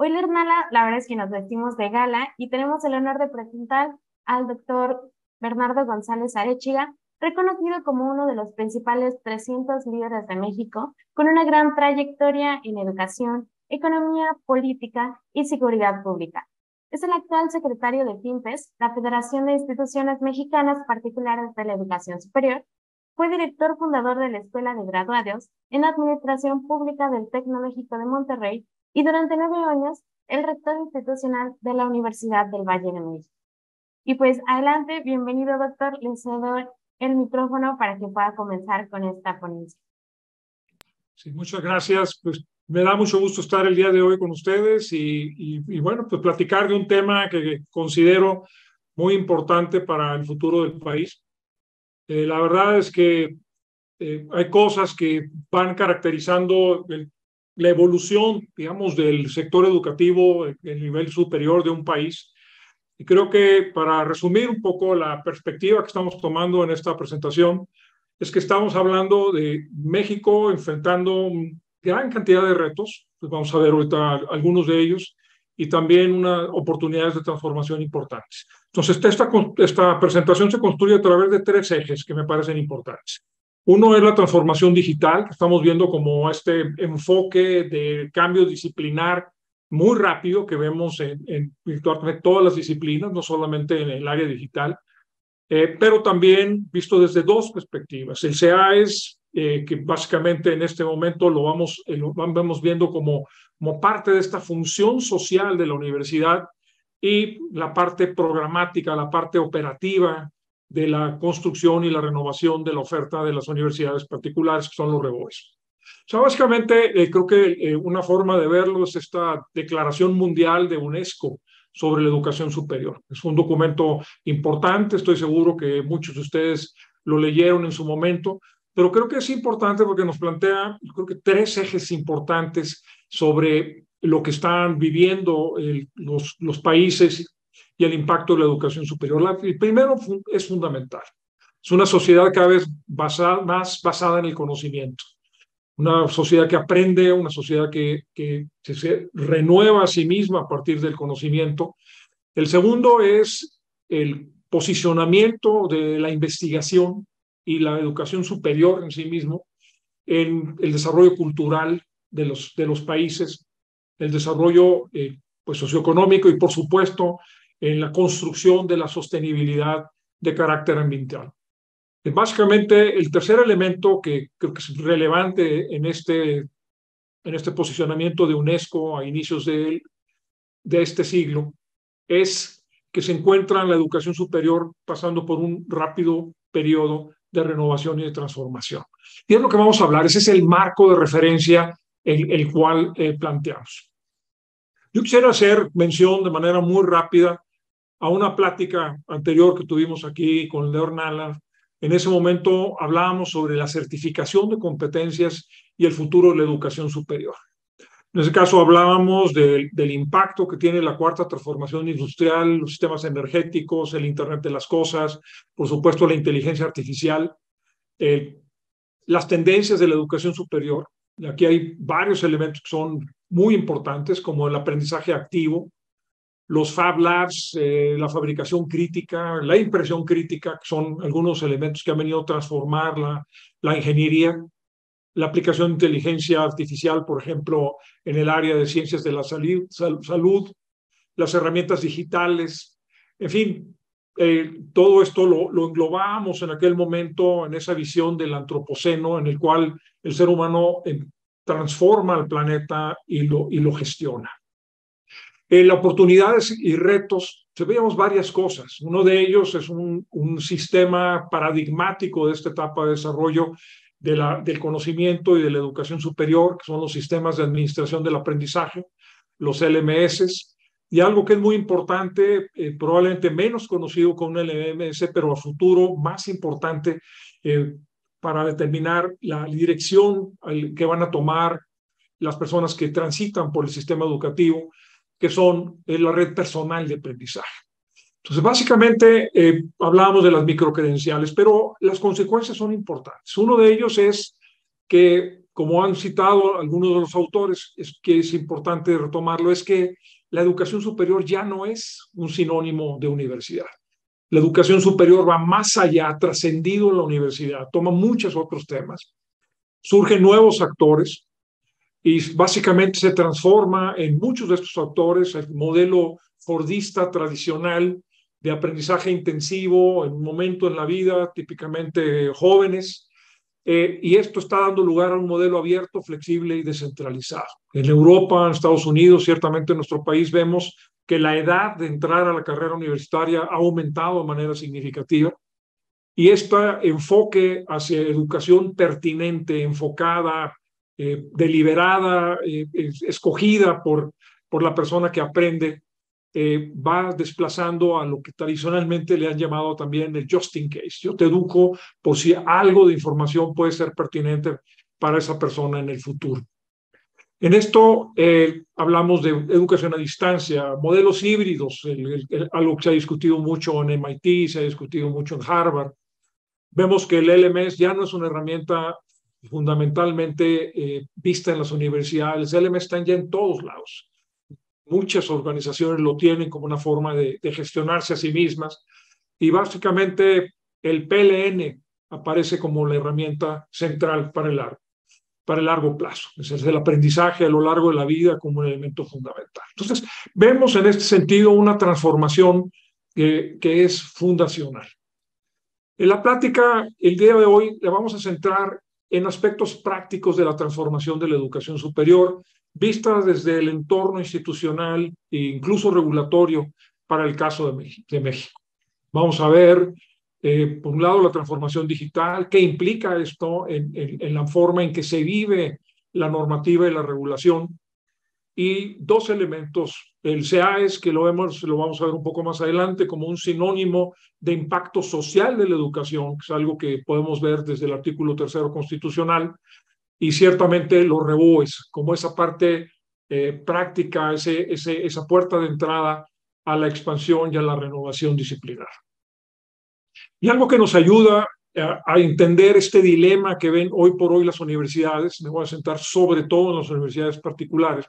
Hoy, Lernala, la verdad es que nos vestimos de gala y tenemos el honor de presentar al doctor Bernardo González Arechiga, reconocido como uno de los principales 300 líderes de México, con una gran trayectoria en educación, economía, política y seguridad pública. Es el actual secretario de FIMPES, la Federación de Instituciones Mexicanas Particulares de la Educación Superior. Fue director fundador de la Escuela de Graduados en Administración Pública del Tecnológico de Monterrey y durante 9 años el rector institucional de la Universidad del Valle de México. Y pues adelante, bienvenido doctor, le cedo el micrófono para que pueda comenzar con esta ponencia. Sí, muchas gracias. Pues me da mucho gusto estar el día de hoy con ustedes y bueno, pues platicar de un tema que considero muy importante para el futuro del país. La verdad es que hay cosas que van caracterizando la evolución, digamos, del sector educativo, el nivel superior de un país. Y creo que para resumir un poco la perspectiva que estamos tomando en esta presentación, es que estamos hablando de México enfrentando gran cantidad de retos, pues vamos a ver ahorita algunos de ellos, y también unas oportunidades de transformación importantes. Entonces, esta presentación se construye a través de tres ejes que me parecen importantes. Uno es la transformación digital, que estamos viendo como este enfoque de cambio disciplinar muy rápido que vemos en virtualmente todas las disciplinas, no solamente en el área digital, pero también visto desde dos perspectivas. El CEAES, que básicamente en este momento lo vamos viendo como parte de esta función social de la universidad, y la parte programática, la parte operativa de la construcción y la renovación de la oferta de las universidades particulares, que son los REBOES. O sea, básicamente, creo que una forma de verlo es esta Declaración Mundial de UNESCO sobre la educación superior. Es un documento importante, estoy seguro que muchos de ustedes lo leyeron en su momento, pero creo que es importante porque nos plantea, creo que tres ejes importantes sobre lo que están viviendo los países y el impacto de la educación superior. El primero es fundamental. Es una sociedad cada vez más basada en el conocimiento. Una sociedad que aprende, una sociedad que se renueva a sí misma a partir del conocimiento. El segundo es el posicionamiento de la investigación y la educación superior en sí mismo en el desarrollo cultural de los países, el desarrollo pues socioeconómico y, por supuesto, en la construcción de la sostenibilidad de carácter ambiental. Básicamente, el tercer elemento que creo que es relevante en este posicionamiento de UNESCO a inicios de este siglo es que se encuentra en la educación superior pasando por un rápido periodo de renovación y de transformación. Y es lo que vamos a hablar, ese es el marco de referencia el cual planteamos. Yo quisiera hacer mención de manera muy rápida a una plática anterior que tuvimos aquí con Lernala. En ese momento hablábamos sobre la certificación de competencias y el futuro de la educación superior. En ese caso hablábamos del impacto que tiene la cuarta transformación industrial, los sistemas energéticos, el Internet de las cosas, por supuesto la inteligencia artificial, las tendencias de la educación superior. Aquí hay varios elementos que son muy importantes, como el aprendizaje activo, los Fab Labs, la fabricación crítica, la impresión crítica, que son algunos elementos que han venido a transformar la ingeniería, la aplicación de inteligencia artificial, por ejemplo, en el área de ciencias de la salud, las herramientas digitales, en fin, todo esto lo englobamos en aquel momento en esa visión del antropoceno, en el cual el ser humano transforma el planeta y lo gestiona. Oportunidades y retos, veíamos varias cosas. Uno de ellos es un sistema paradigmático de esta etapa de desarrollo del conocimiento y de la educación superior, que son los sistemas de administración del aprendizaje, los LMS, y algo que es muy importante, probablemente menos conocido como un LMS, pero a futuro más importante para determinar la dirección que van a tomar las personas que transitan por el sistema educativo, que son la red personal de aprendizaje. Entonces, básicamente, hablábamos de las microcredenciales, pero las consecuencias son importantes. Uno de ellos es que como han citado algunos de los autores, es que es importante retomarlo, es que la educación superior ya no es un sinónimo de universidad. La educación superior va más allá, trascendido la universidad, toma muchos otros temas. Surgen nuevos actores y básicamente se transforma en muchos de estos actores el modelo fordista tradicional de aprendizaje intensivo en un momento en la vida, típicamente jóvenes, y esto está dando lugar a un modelo abierto, flexible y descentralizado. En Europa, en Estados Unidos, ciertamente en nuestro país vemos que la edad de entrar a la carrera universitaria ha aumentado de manera significativa y este enfoque hacia educación pertinente, enfocada, deliberada, escogida por la persona que aprende, va desplazando a lo que tradicionalmente le han llamado también el just in case. Yo te educo por si algo de información puede ser pertinente para esa persona en el futuro. En esto hablamos de educación a distancia, modelos híbridos, algo que se ha discutido mucho en MIT, se ha discutido mucho en Harvard. Vemos que el LMS ya no es una herramienta fundamentalmente vista en las universidades. El LMS está ya en todos lados. Muchas organizaciones lo tienen como una forma de gestionarse a sí mismas y básicamente el PLN aparece como la herramienta central para el largo plazo. Es el aprendizaje a lo largo de la vida como un elemento fundamental. Entonces, vemos en este sentido una transformación que es fundacional. En la plática, el día de hoy, le vamos a centrar en aspectos prácticos de la transformación de la educación superior, vista desde el entorno institucional e incluso regulatorio para el caso de México. Vamos a ver, por un lado, la transformación digital, qué implica esto en la forma en que se vive la normativa y la regulación, y dos elementos. El CEAES, que lo vamos a ver un poco más adelante, como un sinónimo de impacto social de la educación, que es algo que podemos ver desde el artículo 3º constitucional, y ciertamente los REBOES, como esa parte práctica, esa puerta de entrada a la expansión y a la renovación disciplinar. Y algo que nos ayuda a entender este dilema que ven hoy por hoy las universidades, me voy a centrar sobre todo en las universidades particulares,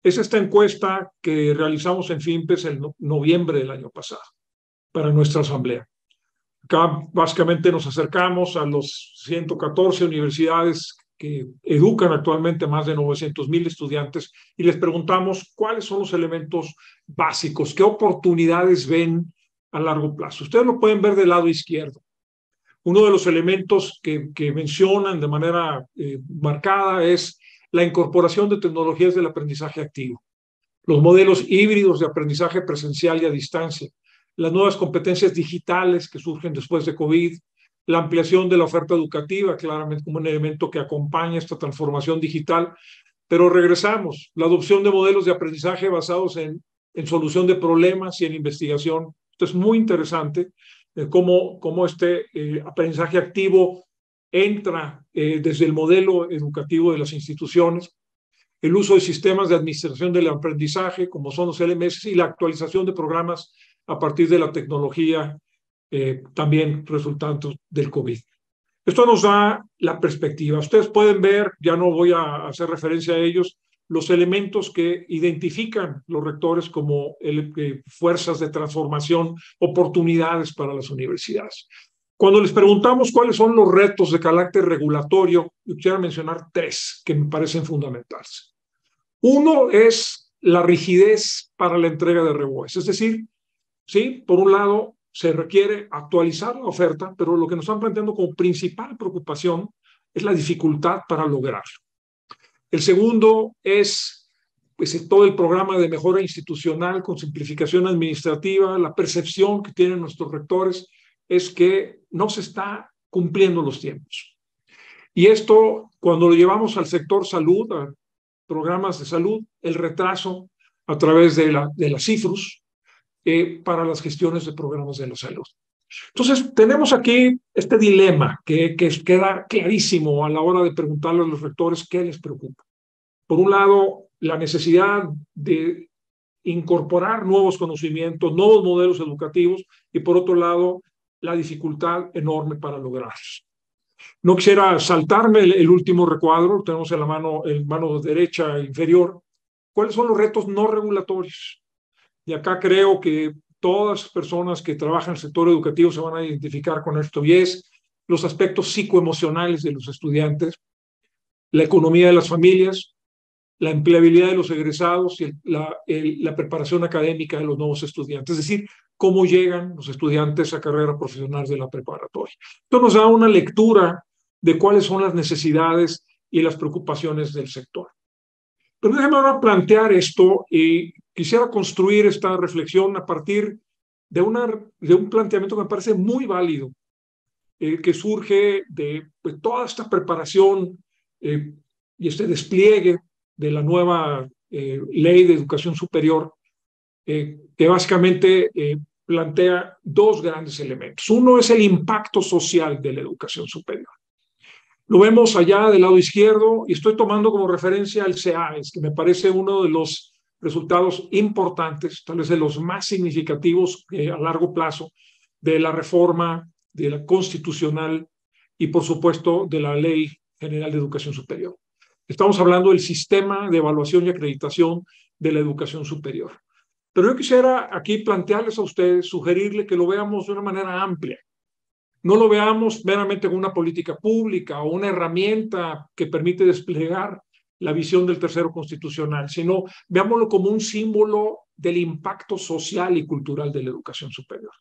es esta encuesta que realizamos en FIMPES en noviembre del año pasado para nuestra asamblea. Acá básicamente nos acercamos a los 114 universidades que educan actualmente más de 900,000 estudiantes y les preguntamos cuáles son los elementos básicos, qué oportunidades ven a largo plazo. Ustedes lo pueden ver del lado izquierdo. Uno de los elementos que mencionan de manera marcada es la incorporación de tecnologías del aprendizaje activo, los modelos híbridos de aprendizaje presencial y a distancia, las nuevas competencias digitales que surgen después de COVID, la ampliación de la oferta educativa, claramente como un elemento que acompaña esta transformación digital, pero regresamos, la adopción de modelos de aprendizaje basados en solución de problemas y en investigación. Esto es muy interesante, cómo este aprendizaje activo entra desde el modelo educativo de las instituciones, el uso de sistemas de administración del aprendizaje, como son los LMS, y la actualización de programas a partir de la tecnología, también resultante del COVID. Esto nos da la perspectiva. Ustedes pueden ver, ya no voy a hacer referencia a ellos, los elementos que identifican los rectores como fuerzas de transformación, oportunidades para las universidades. Cuando les preguntamos cuáles son los retos de carácter regulatorio, yo quisiera mencionar tres que me parecen fundamentales. Uno es la rigidez para la entrega de REBOES, es decir, sí, por un lado se requiere actualizar la oferta, pero lo que nos están planteando como principal preocupación es la dificultad para lograrlo. El segundo es pues, todo el programa de mejora institucional con simplificación administrativa. La percepción que tienen nuestros rectores es que no se está cumpliendo los tiempos. Y esto, cuando lo llevamos al sector salud, a programas de salud, el retraso a través de la CIFRUS para las gestiones de programas de la salud. Entonces, tenemos aquí este dilema que queda clarísimo a la hora de preguntarle a los rectores qué les preocupa. Por un lado, la necesidad de incorporar nuevos conocimientos, nuevos modelos educativos, y por otro lado, la dificultad enorme para lograrlos. No quisiera saltarme el último recuadro, lo tenemos en mano derecha inferior. ¿Cuáles son los retos no regulatorios? Y acá creo que todas las personas que trabajan en el sector educativo se van a identificar con esto, y es los aspectos psicoemocionales de los estudiantes, la economía de las familias, la empleabilidad de los egresados y la preparación académica de los nuevos estudiantes, es decir, cómo llegan los estudiantes a carrera profesional de la preparatoria. Esto nos da una lectura de cuáles son las necesidades y las preocupaciones del sector. Pero déjame ahora plantear esto y quisiera construir esta reflexión a partir de un planteamiento que me parece muy válido, que surge de pues, toda esta preparación y este despliegue de la nueva ley de educación superior, que básicamente plantea dos grandes elementos. Uno es el impacto social de la educación superior. Lo vemos allá del lado izquierdo y estoy tomando como referencia el CEAES, que me parece uno de los resultados importantes, tal vez de los más significativos a largo plazo, de la reforma de la constitucional y, por supuesto, de la Ley General de Educación Superior. Estamos hablando del sistema de evaluación y acreditación de la educación superior. Pero yo quisiera aquí plantearles a ustedes, sugerirles que lo veamos de una manera amplia. No lo veamos meramente como una política pública o una herramienta que permite desplegar la visión del tercero constitucional, sino veámoslo como un símbolo del impacto social y cultural de la educación superior.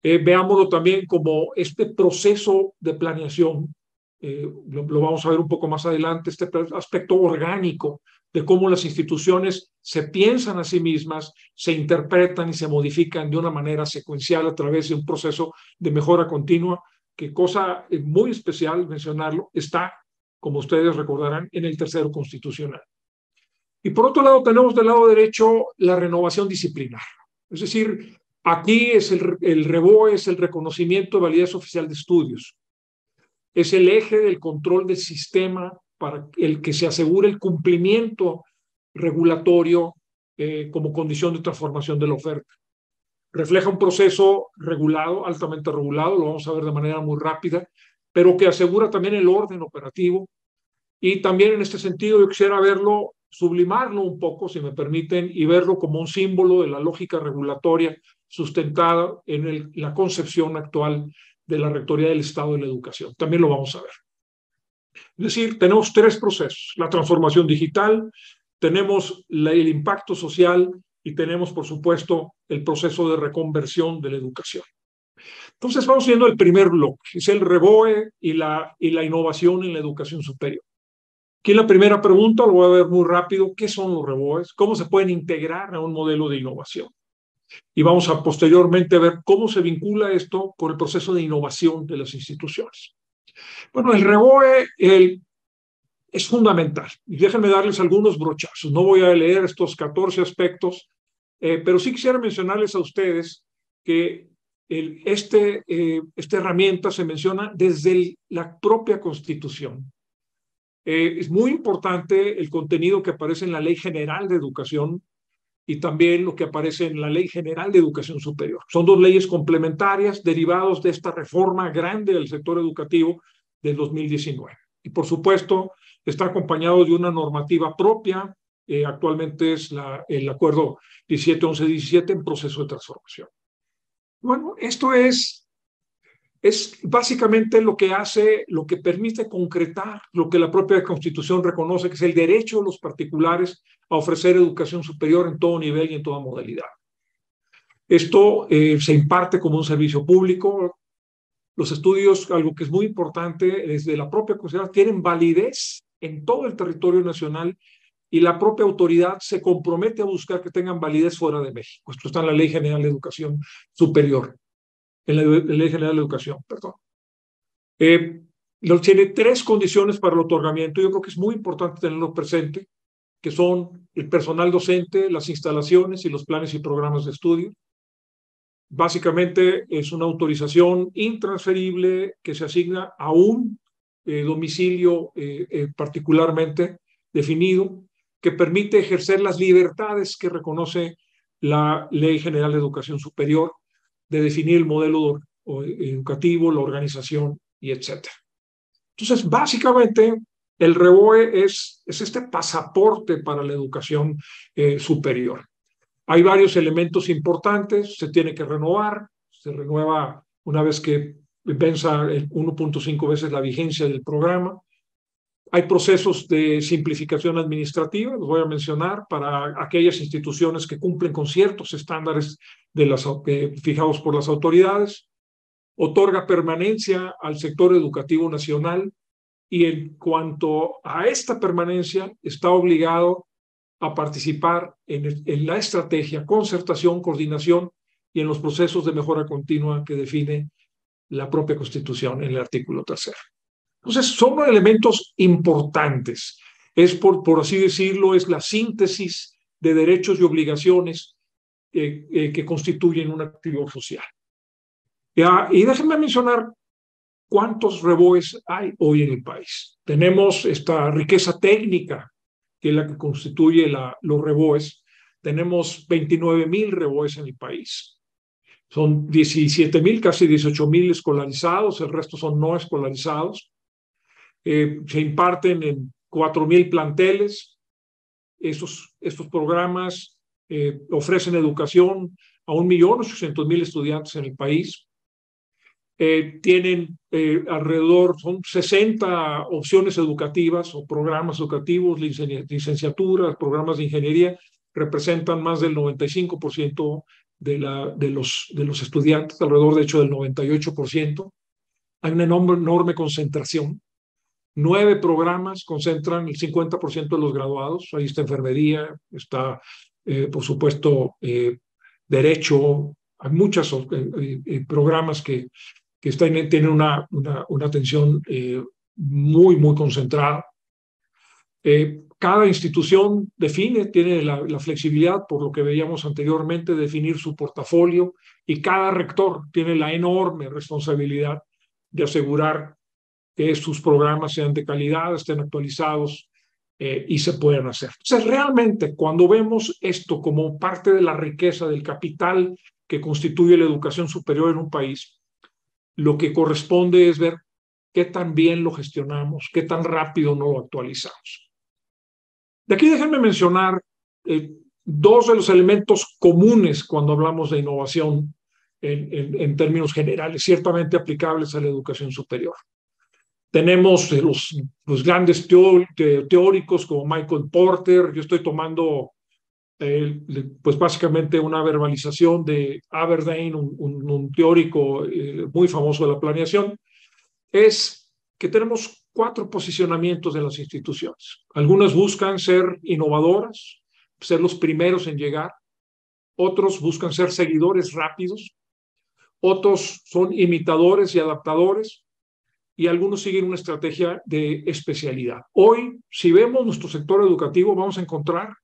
Veámoslo también como este proceso de planeación, lo vamos a ver un poco más adelante, este aspecto orgánico de cómo las instituciones se piensan a sí mismas, se interpretan y se modifican de una manera secuencial a través de un proceso de mejora continua, que cosa muy especial mencionarlo, está, como ustedes recordarán, en el tercero constitucional. Y por otro lado tenemos del lado derecho la renovación disciplinar, es decir, aquí es el REBOE, es el reconocimiento de validez oficial de estudios, es el eje del control del sistema para el que se asegure el cumplimiento regulatorio como condición de transformación de la oferta. Refleja un proceso regulado, altamente regulado, lo vamos a ver de manera muy rápida, pero que asegura también el orden operativo. Y también en este sentido yo quisiera verlo, sublimarlo un poco, si me permiten, y verlo como un símbolo de la lógica regulatoria sustentada en la concepción actual de la Rectoría del Estado de la Educación. También lo vamos a ver. Es decir, tenemos tres procesos: la transformación digital, tenemos el impacto social y tenemos, por supuesto, el proceso de reconversión de la educación. Entonces vamos viendo el primer bloque, es el REBOE y la innovación en la educación superior. Aquí la primera pregunta, lo voy a ver muy rápido: ¿qué son los REBOEs? ¿Cómo se pueden integrar a un modelo de innovación? Y vamos a posteriormente ver cómo se vincula esto con el proceso de innovación de las instituciones. Bueno, el REBOE es fundamental. Y déjenme darles algunos brochazos. No voy a leer estos 14 aspectos, pero sí quisiera mencionarles a ustedes que esta herramienta se menciona desde la propia Constitución. Es muy importante el contenido que aparece en la Ley General de Educación y también lo que aparece en la Ley General de Educación Superior. Son dos leyes complementarias derivados de esta reforma grande del sector educativo del 2019. Y por supuesto está acompañado de una normativa propia, actualmente es el Acuerdo 1711-17 en proceso de transformación. Bueno, esto es básicamente lo que permite concretar lo que la propia Constitución reconoce, que es el derecho de los particulares a ofrecer educación superior en todo nivel y en toda modalidad. Esto se imparte como un servicio público. Los estudios, algo que es muy importante, desde la propia Constitución, tienen validez en todo el territorio nacional y la propia autoridad se compromete a buscar que tengan validez fuera de México. Esto está en la Ley General de Educación Superior. En la Ley General de Educación, perdón. Tiene tres condiciones para el otorgamiento. Yo creo que es muy importante tenerlo presente, que son el personal docente, las instalaciones y los planes y programas de estudio. Básicamente es una autorización intransferible que se asigna a un domicilio particularmente definido, que permite ejercer las libertades que reconoce la Ley General de Educación Superior, de definir el modelo educativo, la organización y etcétera. Entonces, básicamente, el REBOE es este pasaporte para la educación superior. Hay varios elementos importantes, se tiene que renovar, se renueva una vez que venza 1.5 veces la vigencia del programa. Hay procesos de simplificación administrativa, los voy a mencionar, para aquellas instituciones que cumplen con ciertos estándares fijados por las autoridades. Otorga permanencia al sector educativo nacional y en cuanto a esta permanencia está obligado a participar en la estrategia, concertación, coordinación y en los procesos de mejora continua que define la propia Constitución en el artículo 3. Entonces, son elementos importantes. Es, por así decirlo, es la síntesis de derechos y obligaciones que constituyen un activo social. Y déjenme mencionar cuántos REBOEs hay hoy en el país. Tenemos esta riqueza técnica, que es la que constituye los REBOEs. Tenemos 29,000 REBOEs en el país. Son 17,000, casi 18,000 escolarizados, el resto son no escolarizados. Se imparten en 4,000 planteles. Estos programas ofrecen educación a 1.800.000 estudiantes en el país. Tienen alrededor, son 60 opciones educativas o programas educativos, licenciaturas, programas de ingeniería, representan más del 95% de los estudiantes, alrededor de hecho del 98%. Hay una enorme concentración. 9 programas concentran el 50% de los graduados. Ahí está enfermería, está, por supuesto, derecho. Hay muchos programas que tienen una atención muy, muy concentrada. Cada institución tiene la flexibilidad, por lo que veíamos anteriormente, de definir su portafolio, y cada rector tiene la enorme responsabilidad de asegurar que sus programas sean de calidad, estén actualizados y se puedan hacer. Entonces, realmente, cuando vemos esto como parte de la riqueza, del capital que constituye la educación superior en un país, lo que corresponde es ver qué tan bien lo gestionamos, qué tan rápido no lo actualizamos. De aquí déjenme mencionar dos de los elementos comunes cuando hablamos de innovación en términos generales, ciertamente aplicables a la educación superior. Tenemos los grandes teóricos como Michael Porter. Yo estoy tomando pues básicamente una verbalización de Aberdeen, un teórico muy famoso de la planeación. Es que tenemos 4 posicionamientos de las instituciones. Algunas buscan ser innovadoras, ser los primeros en llegar. Otros buscan ser seguidores rápidos. Otros son imitadores y adaptadores. Y algunos siguen una estrategia de especialidad. Hoy, si vemos nuestro sector educativo, vamos a encontrar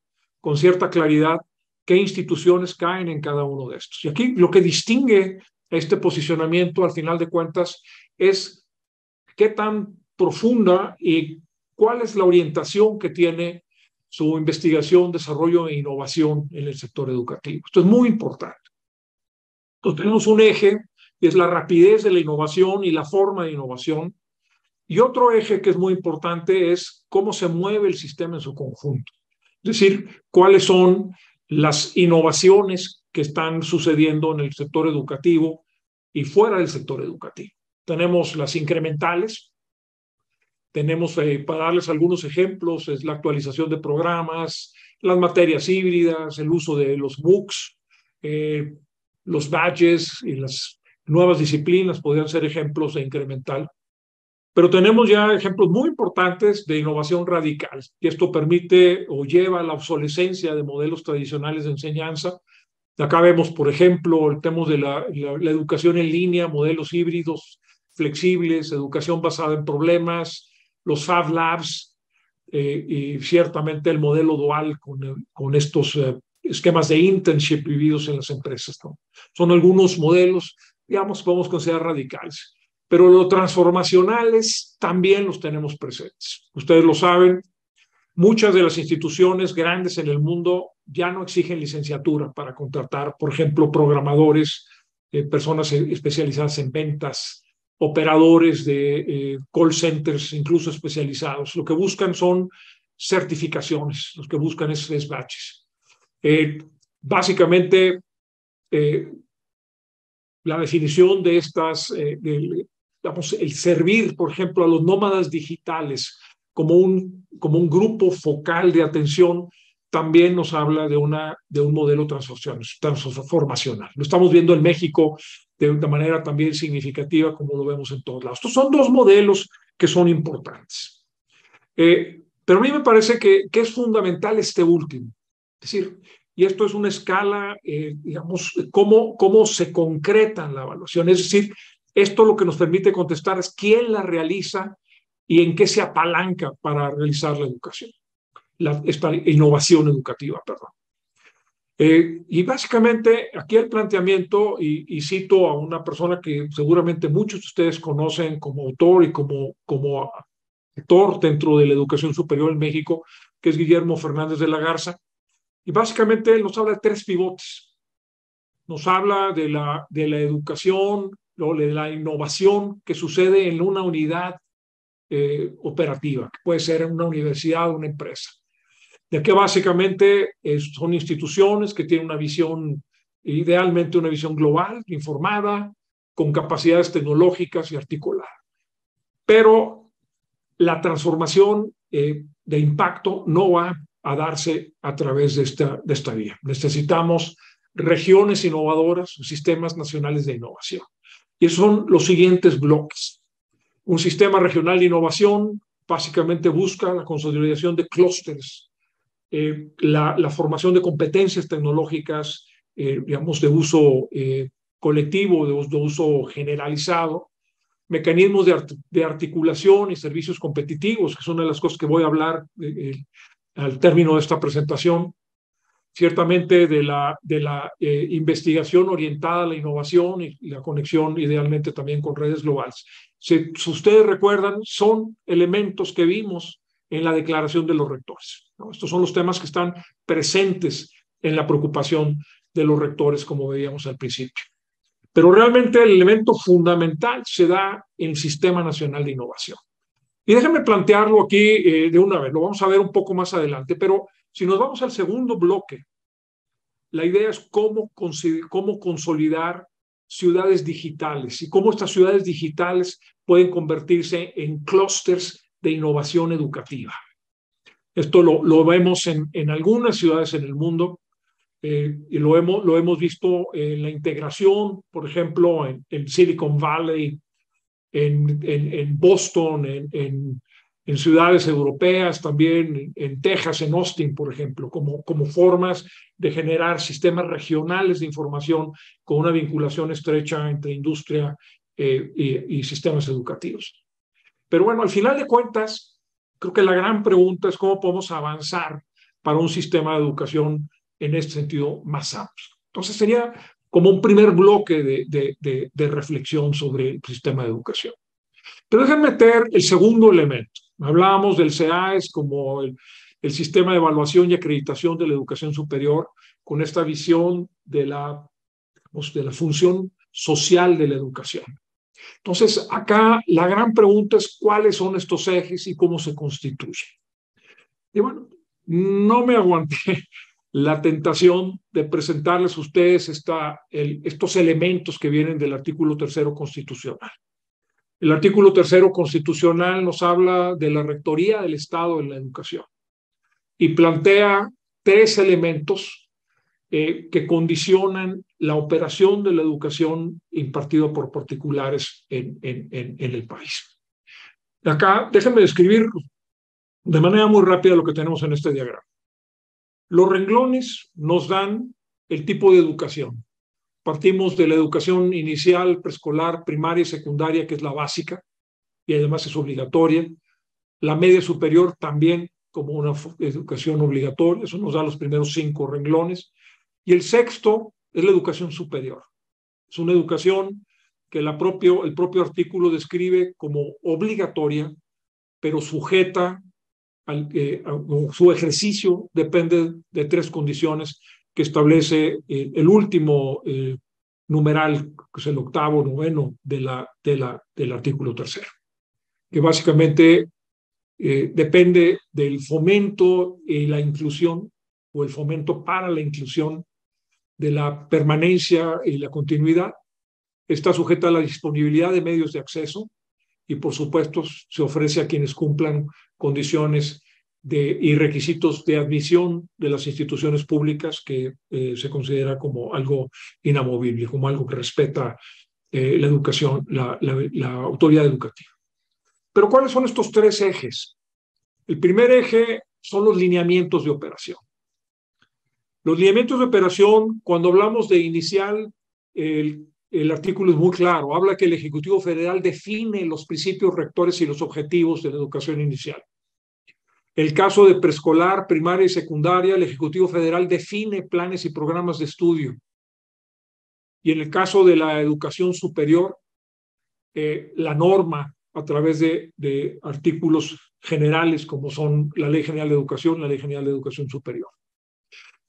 con cierta claridad qué instituciones caen en cada uno de estos. Y aquí lo que distingue este posicionamiento, al final de cuentas, es qué tan profunda y cuál es la orientación que tiene su investigación, desarrollo e innovación en el sector educativo. Esto es muy importante. Entonces, tenemos un eje que es la rapidez de la innovación y la forma de innovación. Y otro eje que es muy importante es cómo se mueve el sistema en su conjunto. Es decir, cuáles son las innovaciones que están sucediendo en el sector educativo y fuera del sector educativo. Tenemos las incrementales. Tenemos, para darles algunos ejemplos, es la actualización de programas, las materias híbridas, el uso de los MOOCs, los badges y las nuevas disciplinas podrían ser ejemplos de incremental. Pero tenemos ya ejemplos muy importantes de innovación radical, y esto permite o lleva a la obsolescencia de modelos tradicionales de enseñanza. Acá vemos, por ejemplo, el tema de la educación en línea, modelos híbridos, flexibles, educación basada en problemas, los Fab Labs, y ciertamente el modelo dual con estos esquemas de internship vividos en las empresas, ¿no? Son algunos modelos, digamos, podemos considerar radicales. Pero los transformacionales también los tenemos presentes. Ustedes lo saben, muchas de las instituciones grandes en el mundo ya no exigen licenciatura para contratar, por ejemplo, programadores, personas especializadas en ventas, operadores de call centers, incluso especializados. Lo que buscan son certificaciones, lo que buscan es batches. Básicamente, la definición de estas, digamos, el servir, por ejemplo, a los nómadas digitales como un grupo focal de atención, también nos habla de un modelo transformacional. Lo estamos viendo en México de una manera también significativa, como lo vemos en todos lados. Estos son dos modelos que son importantes. Pero a mí me parece que es fundamental este último. Es decir, y esto es una escala, digamos, cómo se concreta la evaluación. Es decir, esto lo que nos permite contestar es quién la realiza y en qué se apalanca para realizar la educación, esta innovación educativa, perdón. Y básicamente aquí el planteamiento, y cito a una persona que seguramente muchos de ustedes conocen como autor y como actor dentro de la educación superior en México, que es Guillermo Fernández de la Garza, y básicamente él nos habla de tres pivotes. Nos habla de la educación, de la innovación que sucede en una unidad operativa, que puede ser en una universidad o una empresa. De que básicamente son instituciones que tienen una visión, idealmente una visión global, informada, con capacidades tecnológicas y articuladas. Pero la transformación de impacto no va a darse a través de esta vía. Necesitamos regiones innovadoras, sistemas nacionales de innovación. Y esos son los siguientes bloques. Un sistema regional de innovación básicamente busca la consolidación de clústeres, la formación de competencias tecnológicas, digamos, de uso colectivo, de uso generalizado, mecanismos de articulación y servicios competitivos, que son una de las cosas que voy a hablar al término de esta presentación. Ciertamente de la investigación orientada a la innovación y la conexión idealmente también con redes globales. Si ustedes recuerdan, son elementos que vimos en la declaración de los rectores, ¿no? Estos son los temas que están presentes en la preocupación de los rectores, como veíamos al principio. Pero realmente el elemento fundamental se da en el Sistema Nacional de Innovación. Y déjenme plantearlo aquí de una vez, lo vamos a ver un poco más adelante, pero si nos vamos al segundo bloque, la idea es cómo consolidar ciudades digitales y cómo estas ciudades digitales pueden convertirse en clústeres de innovación educativa. Esto lo vemos en algunas ciudades en el mundo y lo hemos visto en la integración, por ejemplo, en Silicon Valley, en Boston, en ciudades europeas, también en Texas, en Austin, por ejemplo, como formas de generar sistemas regionales de información con una vinculación estrecha entre industria y sistemas educativos. Pero bueno, al final de cuentas, creo que la gran pregunta es cómo podemos avanzar para un sistema de educación en este sentido más amplio. Entonces sería como un primer bloque de reflexión sobre el sistema de educación. Pero déjenme meter el segundo elemento. Hablábamos del CEAES como el sistema de evaluación y acreditación de la educación superior, con esta visión de la función social de la educación. Entonces, acá la gran pregunta es cuáles son estos ejes y cómo se constituyen. Y bueno, no me aguanté la tentación de presentarles a ustedes estos elementos que vienen del artículo 3º constitucional. El artículo 3º constitucional nos habla de la rectoría del Estado en la educación y plantea tres elementos que condicionan la operación de la educación impartida por particulares en el país. Acá, déjenme describir de manera muy rápida lo que tenemos en este diagrama. Los renglones nos dan el tipo de educación. Partimos de la educación inicial, preescolar, primaria y secundaria, que es la básica, y además es obligatoria. La media superior también como una educación obligatoria, eso nos da los primeros 5 renglones. Y el sexto es la educación superior. Es una educación que el propio artículo describe como obligatoria, pero sujeta su ejercicio depende de 3 condiciones que establece el último numeral, que es el octavo, noveno del artículo tercero, que básicamente depende del fomento y la inclusión, o el fomento para la inclusión de la permanencia y la continuidad. Está sujeta a la disponibilidad de medios de acceso y, por supuesto, se ofrece a quienes cumplan condiciones y requisitos de admisión de las instituciones públicas, que se considera como algo inamovible, como algo que respeta la educación, la autoridad educativa. Pero ¿cuáles son estos tres ejes? El primer eje son los lineamientos de operación. Los lineamientos de operación, cuando hablamos de inicial, el artículo es muy claro, habla que el Ejecutivo Federal define los principios rectores y los objetivos de la educación inicial. El caso de preescolar, primaria y secundaria, el Ejecutivo Federal define planes y programas de estudio. Y en el caso de la educación superior, la norma a través de artículos generales como son la Ley General de Educación, la Ley General de Educación Superior.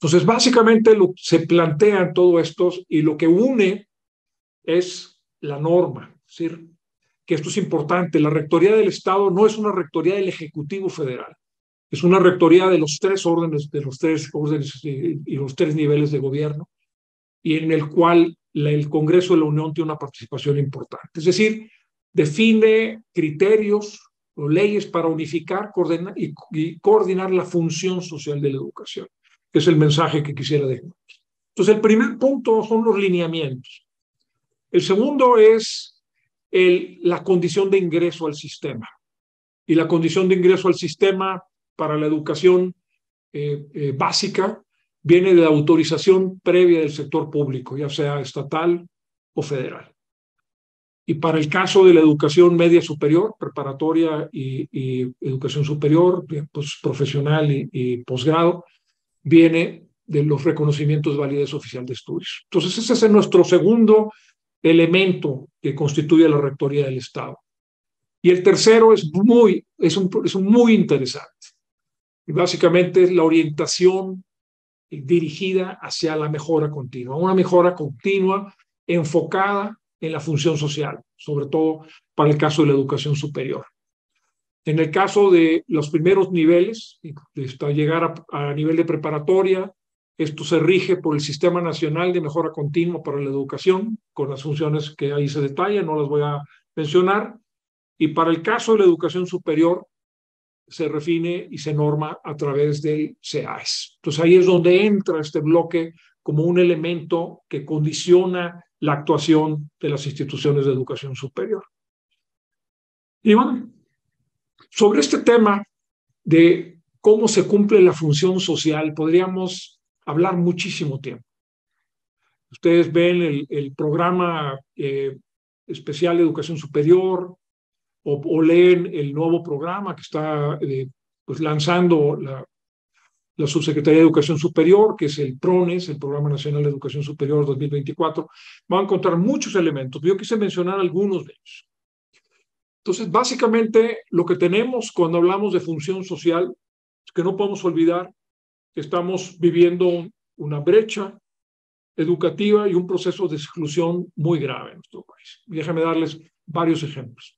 Entonces, básicamente se plantean todo esto y lo que une es la norma. Es decir, que esto es importante, la Rectoría del Estado no es una rectoría del Ejecutivo Federal, es una rectoría de los tres órdenes, y los tres niveles de gobierno, y en el cual el Congreso de la Unión tiene una participación importante. Es decir, define criterios o leyes para unificar y coordinar la función social de la educación, que es el mensaje que quisiera dejar. Entonces, el primer punto son los lineamientos. El segundo es la condición de ingreso al sistema. Y la condición de ingreso al sistema para la educación básica viene de la autorización previa del sector público, ya sea estatal o federal. Y para el caso de la educación media superior, preparatoria y educación superior, pues profesional y posgrado, viene de los reconocimientos de validez oficial de estudios. Entonces, ese es nuestro segundo elemento que constituye la Rectoría del Estado. Y el tercero es muy interesante. Y básicamente es la orientación dirigida hacia la mejora continua, una mejora continua enfocada en la función social, sobre todo para el caso de la educación superior. En el caso de los primeros niveles, hasta llegar a nivel de preparatoria, esto se rige por el Sistema Nacional de Mejora Continua para la Educación, con las funciones que ahí se detallan, no las voy a mencionar. Y para el caso de la educación superior, se refine y se norma a través del CEAES. Entonces ahí es donde entra este bloque como un elemento que condiciona la actuación de las instituciones de educación superior. Y bueno, sobre este tema de cómo se cumple la función social, podríamos hablar muchísimo tiempo. Ustedes ven el programa especial de educación superior o leen el nuevo programa que está pues lanzando la Subsecretaría de Educación Superior, que es el PRONES, el Programa Nacional de Educación Superior 2024. Van a encontrar muchos elementos. Yo quise mencionar algunos de ellos. Entonces, básicamente, lo que tenemos cuando hablamos de función social es que no podemos olvidar que estamos viviendo una brecha educativa y un proceso de exclusión muy grave en nuestro país. Déjenme darles varios ejemplos.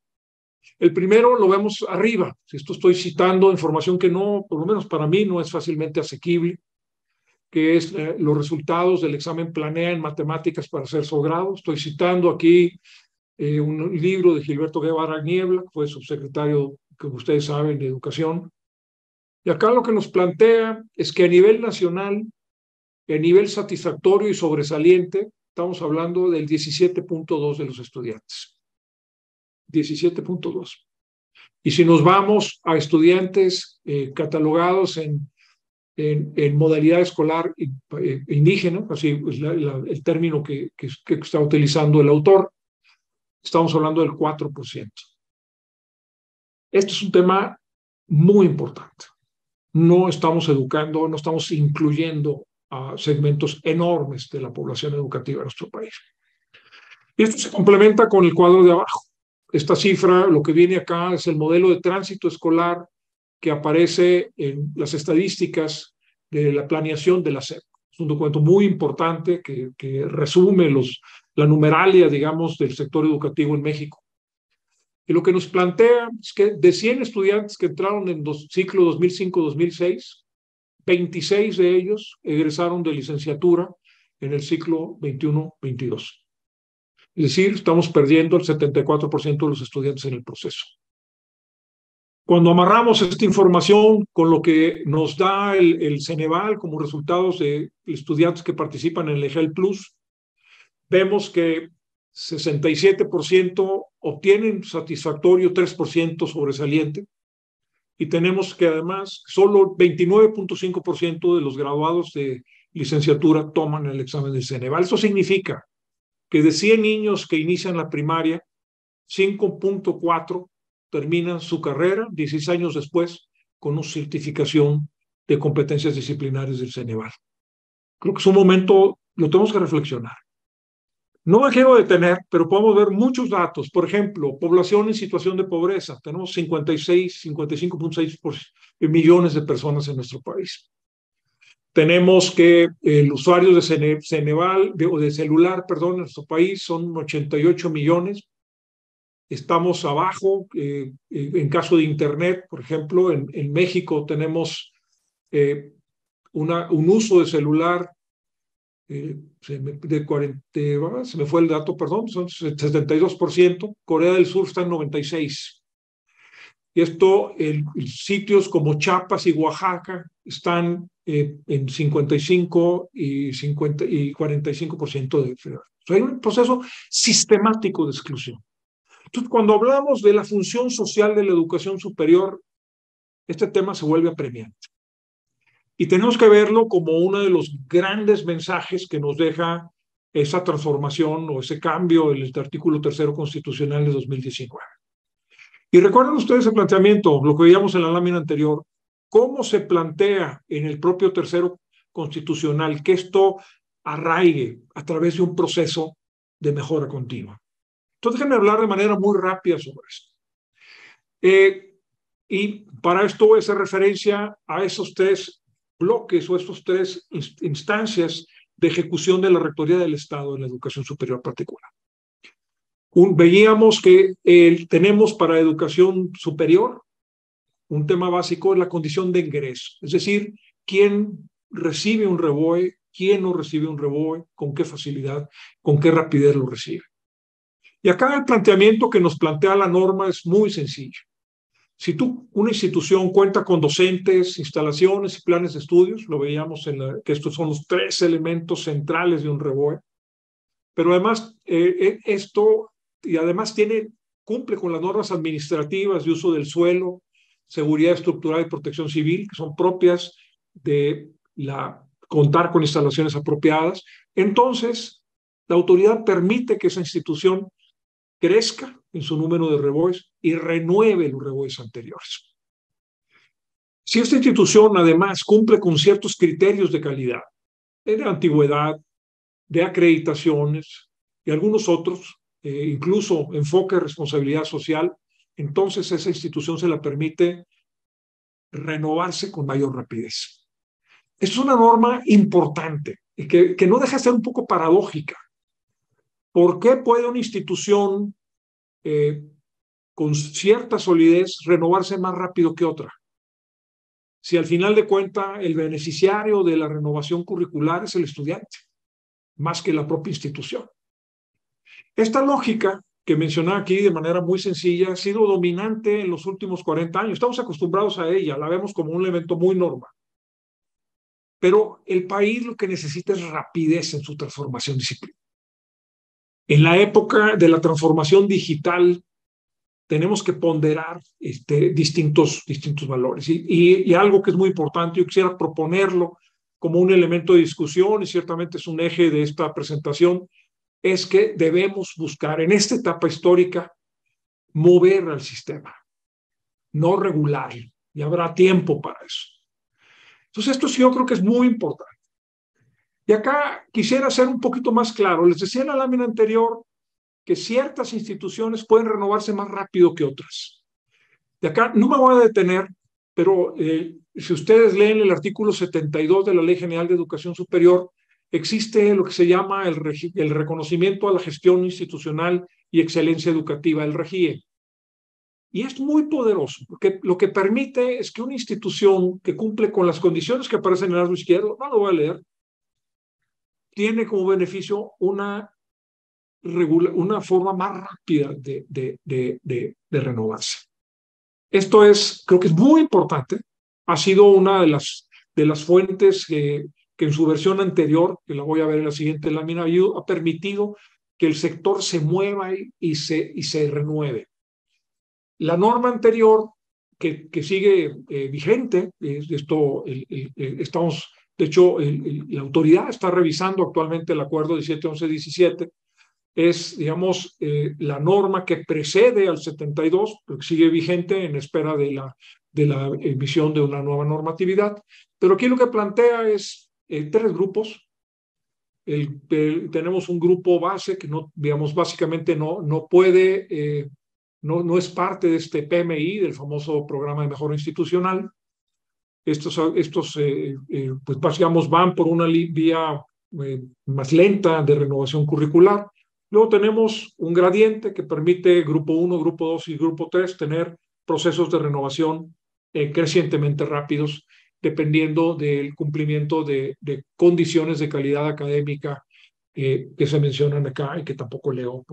El primero lo vemos arriba. Esto estoy citando información que no, por lo menos para mí, no es fácilmente asequible, que es los resultados del examen Planea en matemáticas para acceso grado. Estoy citando aquí un libro de Gilberto Guevara Niebla, que fue subsecretario, como ustedes saben, de Educación. Y acá lo que nos plantea es que a nivel nacional, a nivel satisfactorio y sobresaliente, estamos hablando del 17.2 de los estudiantes. 17.2. Y si nos vamos a estudiantes catalogados en modalidad escolar indígena, así es el término que está utilizando el autor, estamos hablando del 4%. Esto es un tema muy importante. No estamos educando, no estamos incluyendo a segmentos enormes de la población educativa de nuestro país. Y esto se complementa con el cuadro de abajo. Esta cifra, lo que viene acá es el modelo de tránsito escolar que aparece en las estadísticas de la planeación de la SEP. Es un documento muy importante que resume la numeralia, digamos, del sector educativo en México. Y lo que nos plantea es que de 100 estudiantes que entraron en ciclo 2005-2006, 26 de ellos egresaron de licenciatura en el ciclo 21-22. Es decir, estamos perdiendo el 74% de los estudiantes en el proceso. Cuando amarramos esta información con lo que nos da el Ceneval como resultados de estudiantes que participan en el EGEL Plus, vemos que 67% obtienen satisfactorio, 3% sobresaliente, y tenemos que además solo 29.5% de los graduados de licenciatura toman el examen del Ceneval. Eso significa que de 100 niños que inician la primaria, 5.4 terminan su carrera 16 años después con una certificación de competencias disciplinares del Ceneval. Creo que es un momento, lo tenemos que reflexionar. No me quiero detener, pero podemos ver muchos datos. Por ejemplo, población en situación de pobreza. Tenemos 55.6 millones de personas en nuestro país. Tenemos que el usuario de Ceneval, o de celular, perdón, en nuestro país son 88 millones. Estamos abajo. En caso de Internet, por ejemplo, en México tenemos un uso de celular se me fue el dato, perdón, son 72%, Corea del Sur está en 96%. Y esto, sitios como Chiapas y Oaxaca están en 55 y 45% de enfermedad. Hay un proceso sistemático de exclusión. Entonces, cuando hablamos de la función social de la educación superior, este tema se vuelve apremiante. Y tenemos que verlo como uno de los grandes mensajes que nos deja esa transformación o ese cambio en el artículo 3º constitucional de 2019. Y recuerden ustedes el planteamiento, lo que veíamos en la lámina anterior, cómo se plantea en el propio 3º constitucional que esto arraigue a través de un proceso de mejora continua. Entonces, déjenme hablar de manera muy rápida sobre esto. Y para esto voy a hacer referencia a esos 3 bloques o estos 3 instancias de ejecución de la Rectoría del Estado en la educación superior particular. Veíamos que tenemos para educación superior un tema básico, la condición de ingreso, es decir, quién recibe un REBOE, quién no recibe un REBOE, con qué facilidad, con qué rapidez lo recibe. Y acá el planteamiento que nos plantea la norma es muy sencillo. Si una institución cuenta con docentes, instalaciones y planes de estudios, lo veíamos que estos son los 3 elementos centrales de un REBOE, pero además cumple con las normas administrativas de uso del suelo, seguridad estructural y protección civil, que son propias de contar con instalaciones apropiadas. Entonces, la autoridad permite que esa institución crezca en su número de REBOEs y renueve los REBOEs anteriores. Si esta institución además cumple con ciertos criterios de calidad, de antigüedad, de acreditaciones y algunos otros, incluso enfoque de responsabilidad social, entonces esa institución se la permite renovarse con mayor rapidez. Esto es una norma importante y que no deja de ser un poco paradójica. ¿Por qué puede una institución con cierta solidez renovarse más rápido que otra? Si al final de cuentas el beneficiario de la renovación curricular es el estudiante, más que la propia institución. Esta lógica que mencionaba aquí de manera muy sencilla ha sido dominante en los últimos 40 años. Estamos acostumbrados a ella, la vemos como un elemento muy normal. Pero el país lo que necesita es rapidez en su transformación disciplinaria. En la época de la transformación digital tenemos que ponderar distintos valores. Y algo que es muy importante, yo quisiera proponerlo como un elemento de discusión, y ciertamente es un eje de esta presentación, es que debemos buscar en esta etapa histórica mover al sistema, no regularlo, y habrá tiempo para eso. Entonces esto sí yo creo que es muy importante. Y acá quisiera ser un poquito más claro. Les decía en la lámina anterior que ciertas instituciones pueden renovarse más rápido que otras. De acá no me voy a detener pero si ustedes leen el artículo 72 de la Ley General de Educación Superior, existe lo que se llama el reconocimiento a la gestión institucional y excelencia educativa, el REGIE. Y es muy poderoso, porque lo que permite es que una institución que cumple con las condiciones que aparecen en el lado izquierdo, no lo voy a leer, tiene como beneficio una forma más rápida de renovarse. Esto creo que es muy importante. Ha sido una de las fuentes que en su versión anterior, que la voy a ver en la siguiente lámina, ha permitido que el sector se mueva y se renueve. La norma anterior que sigue vigente, estamos, de hecho, la autoridad está revisando actualmente el acuerdo 1711-17, es, digamos, la norma que precede al 72, pero que sigue vigente en espera de la emisión de una nueva normatividad. Pero aquí lo que plantea es 3 grupos. Tenemos un grupo base que no, digamos, básicamente no puede, no es parte de este PMI, del famoso Programa de Mejora Institucional. Estos pues digamos, van por una vía más lenta de renovación curricular. Luego tenemos un gradiente que permite grupo 1, grupo 2 y grupo 3 tener procesos de renovación crecientemente rápidos, dependiendo del cumplimiento de condiciones de calidad académica que se mencionan acá y que tampoco leo,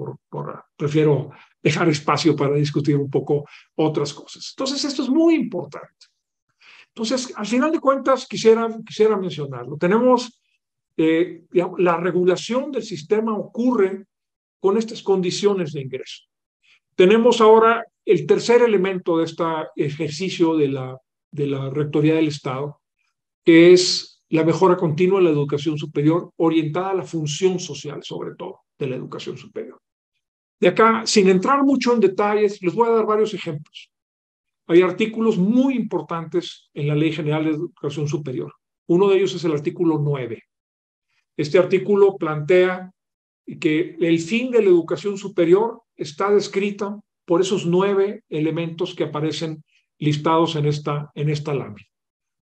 prefiero dejar espacio para discutir un poco otras cosas. Entonces, esto es muy importante. Entonces, al final de cuentas, quisiera mencionarlo. Tenemos, digamos, la regulación del sistema ocurre con estas condiciones de ingreso. Tenemos ahora el tercer elemento de este ejercicio de la Rectoría del Estado, que es la mejora continua de la educación superior, orientada a la función social, sobre todo, de la educación superior. De acá, sin entrar mucho en detalles, les voy a dar varios ejemplos. Hay artículos muy importantes en la Ley General de Educación Superior. Uno de ellos es el artículo 9. Este artículo plantea que el fin de la educación superior está descrita por esos 9 elementos que aparecen listados en esta lámina.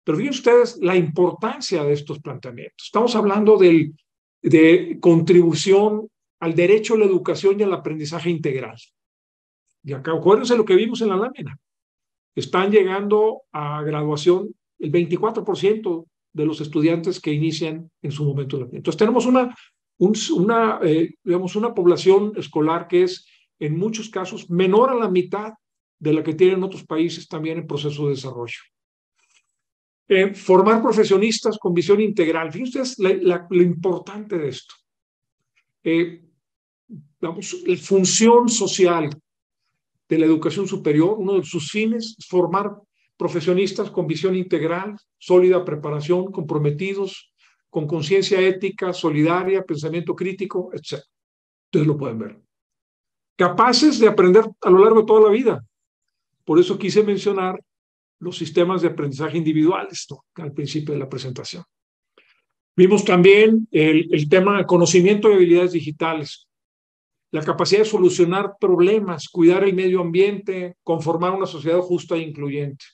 Pero fíjense ustedes la importancia de estos planteamientos. Estamos hablando de contribución al derecho a la educación y al aprendizaje integral. Y acá, acuérdense lo que vimos en la lámina. Están llegando a graduación el 24% de los estudiantes que inician en su momento. Entonces tenemos digamos, una población escolar que es en muchos casos menor a la mitad de la que tienen otros países también en proceso de desarrollo. Formar profesionistas con visión integral. Fíjense ustedes lo importante de esto. Digamos, la función social de la educación superior, uno de sus fines es formar profesionistas con visión integral, sólida preparación, comprometidos, con conciencia ética, solidaria, pensamiento crítico, etc. Ustedes lo pueden ver. Capaces de aprender a lo largo de toda la vida. Por eso quise mencionar los sistemas de aprendizaje individuales, ¿no?, al principio de la presentación. Vimos también el tema de conocimiento y habilidades digitales, la capacidad de solucionar problemas, cuidar el medio ambiente, conformar una sociedad justa e incluyente.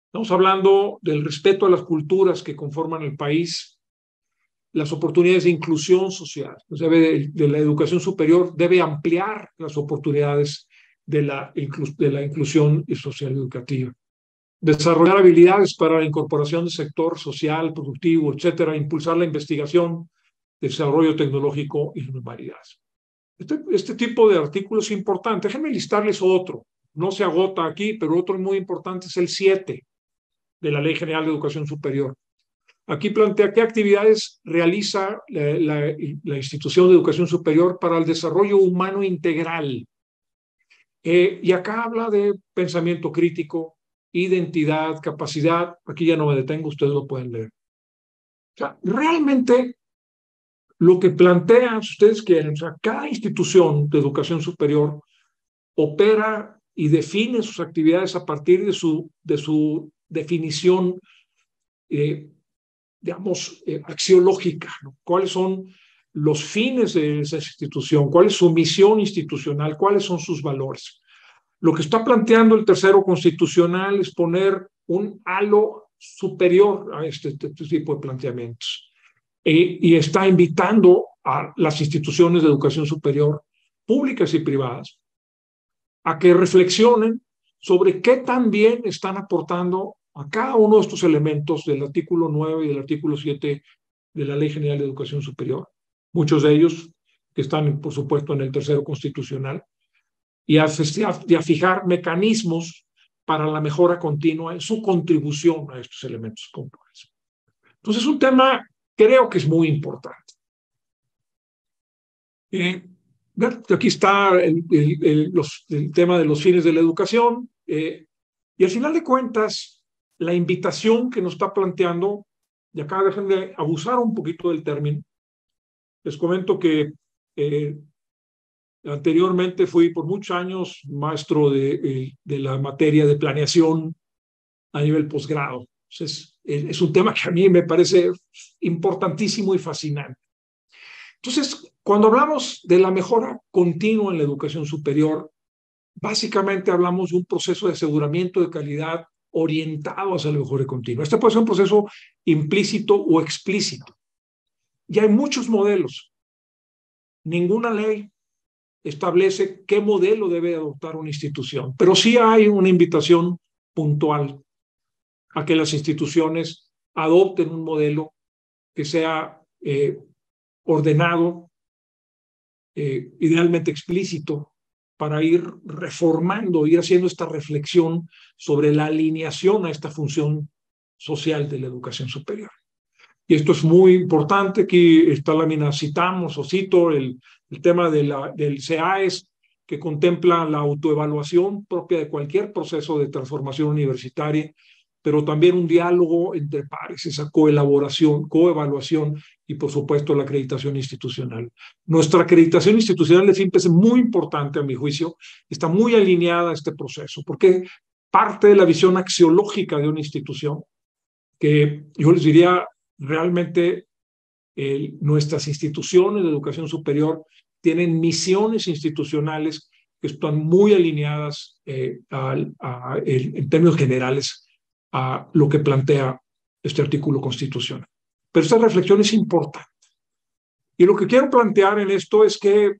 Estamos hablando del respeto a las culturas que conforman el país, las oportunidades de inclusión social. De la educación superior debe ampliar las oportunidades de la inclusión social educativa. Desarrollar habilidades para la incorporación del sector social, productivo, etcétera, impulsar la investigación, desarrollo tecnológico y las humanidades. Este tipo de artículos es importante. Déjenme listarles otro. No se agota aquí, pero otro muy importante es el 7 de la Ley General de Educación Superior. Aquí plantea qué actividades realiza la institución de educación superior para el desarrollo humano integral. Y acá habla de pensamiento crítico, identidad, capacidad. Aquí ya no me detengo, ustedes lo pueden leer. O sea, realmente lo que plantean, si ustedes quieren, o sea, cada institución de educación superior opera y define sus actividades a partir de su definición, digamos, axiológica, ¿no? ¿Cuáles son los fines de esa institución? ¿Cuál es su misión institucional? ¿Cuáles son sus valores? Lo que está planteando el tercero constitucional es poner un halo superior a este tipo de planteamientos. Y está invitando a las instituciones de educación superior, públicas y privadas, a que reflexionen sobre qué tan bien están aportando a cada uno de estos elementos del artículo 9 y del artículo 7 de la Ley General de Educación Superior. Muchos de ellos que están, por supuesto, en el tercero constitucional, y a fijar mecanismos para la mejora continua en su contribución a estos elementos puntuales. Entonces, es un tema, creo que es muy importante. Aquí está el tema de los fines de la educación, y al final de cuentas, la invitación que nos está planteando, y acá dejen de abusar un poquito del término, les comento que anteriormente fui por muchos años maestro de la materia de planeación a nivel posgrado. Es un tema que a mí me parece importantísimo y fascinante. Entonces, cuando hablamos de la mejora continua en la educación superior, básicamente hablamos de un proceso de aseguramiento de calidad orientado hacia la mejora continua. Este puede ser un proceso implícito o explícito. Y hay muchos modelos. Ninguna ley establece qué modelo debe adoptar una institución, pero sí hay una invitación puntual a que las instituciones adopten un modelo que sea ordenado, idealmente explícito, para ir reformando, ir haciendo esta reflexión sobre la alineación a esta función social de la educación superior. Y esto es muy importante. Aquí esta lámina citamos o cito el tema del CEAES, que contempla la autoevaluación propia de cualquier proceso de transformación universitaria, pero también un diálogo entre pares, esa coelaboración, coevaluación y, por supuesto, la acreditación institucional. Nuestra acreditación institucional de FIMP es muy importante, a mi juicio, está muy alineada a este proceso, porque parte de la visión axiológica de una institución, que yo les diría, realmente nuestras instituciones de educación superior tienen misiones institucionales que están muy alineadas en términos generales a lo que plantea este artículo constitucional. Pero esta reflexión es importante. Y lo que quiero plantear en esto es que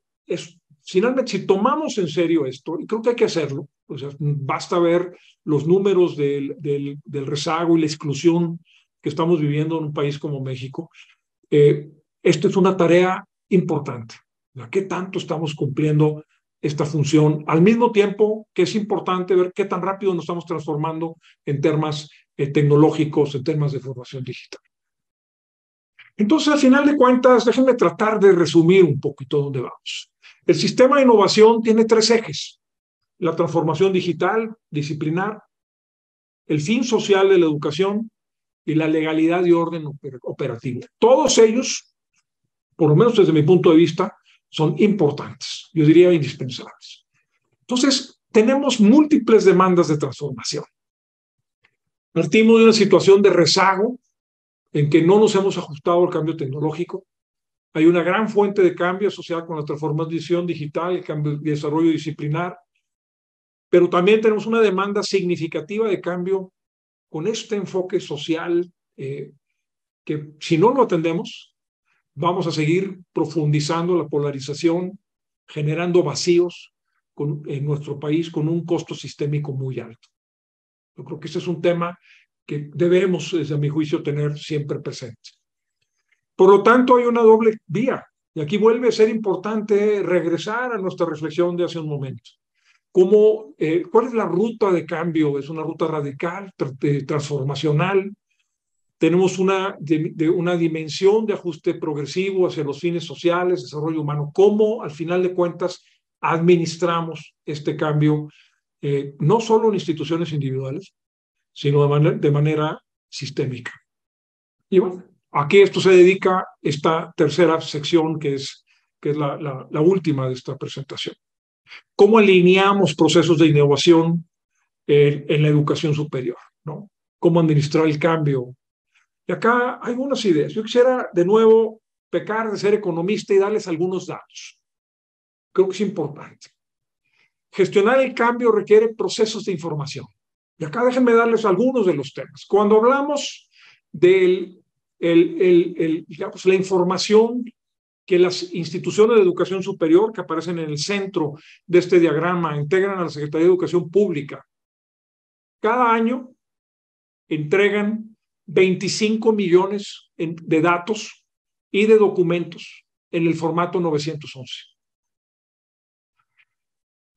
finalmente, si tomamos en serio esto, y creo que hay que hacerlo, o sea, basta ver los números del rezago y la exclusión que estamos viviendo en un país como México, esto es una tarea importante. ¿Qué tanto estamos cumpliendo esta función? Al mismo tiempo que es importante ver qué tan rápido nos estamos transformando en temas tecnológicos, en temas de formación digital. Entonces, al final de cuentas, déjenme tratar de resumir un poquito dónde vamos. El sistema de innovación tiene 3 ejes: la transformación digital, disciplinar, el fin social de la educación y la legalidad y orden operativa. Todos ellos, por lo menos desde mi punto de vista, son importantes, yo diría indispensables. Entonces, tenemos múltiples demandas de transformación. Partimos de una situación de rezago en que no nos hemos ajustado al cambio tecnológico. Hay una gran fuente de cambio asociada con la transformación digital, el cambio de desarrollo disciplinar, pero también tenemos una demanda significativa de cambio con este enfoque social que, si no lo atendemos, vamos a seguir profundizando la polarización, generando vacíos en nuestro país con un costo sistémico muy alto. Yo creo que ese es un tema que debemos, desde mi juicio, tener siempre presente. Por lo tanto, hay una doble vía, y aquí vuelve a ser importante regresar a nuestra reflexión de hace un momento. ¿Cuál es la ruta de cambio? ¿Es una ruta radical, transformacional? Tenemos una dimensión de ajuste progresivo hacia los fines sociales, desarrollo humano. ¿Cómo, al final de cuentas, administramos este cambio, no solo en instituciones individuales, sino de manera sistémica? Y bueno, aquí esto se dedica esta tercera sección, que es la última de esta presentación. ¿Cómo alineamos procesos de innovación en la educación superior, ¿no? ¿Cómo administrar el cambio? Y acá hay algunas ideas. Yo quisiera, de nuevo, pecar de ser economista y darles algunos datos. Creo que es importante. Gestionar el cambio requiere procesos de información. Y acá déjenme darles algunos de los temas. Cuando hablamos de digamos, la información que las instituciones de educación superior que aparecen en el centro de este diagrama integran a la Secretaría de Educación Pública, cada año entregan 25 millones de datos y de documentos en el formato 911.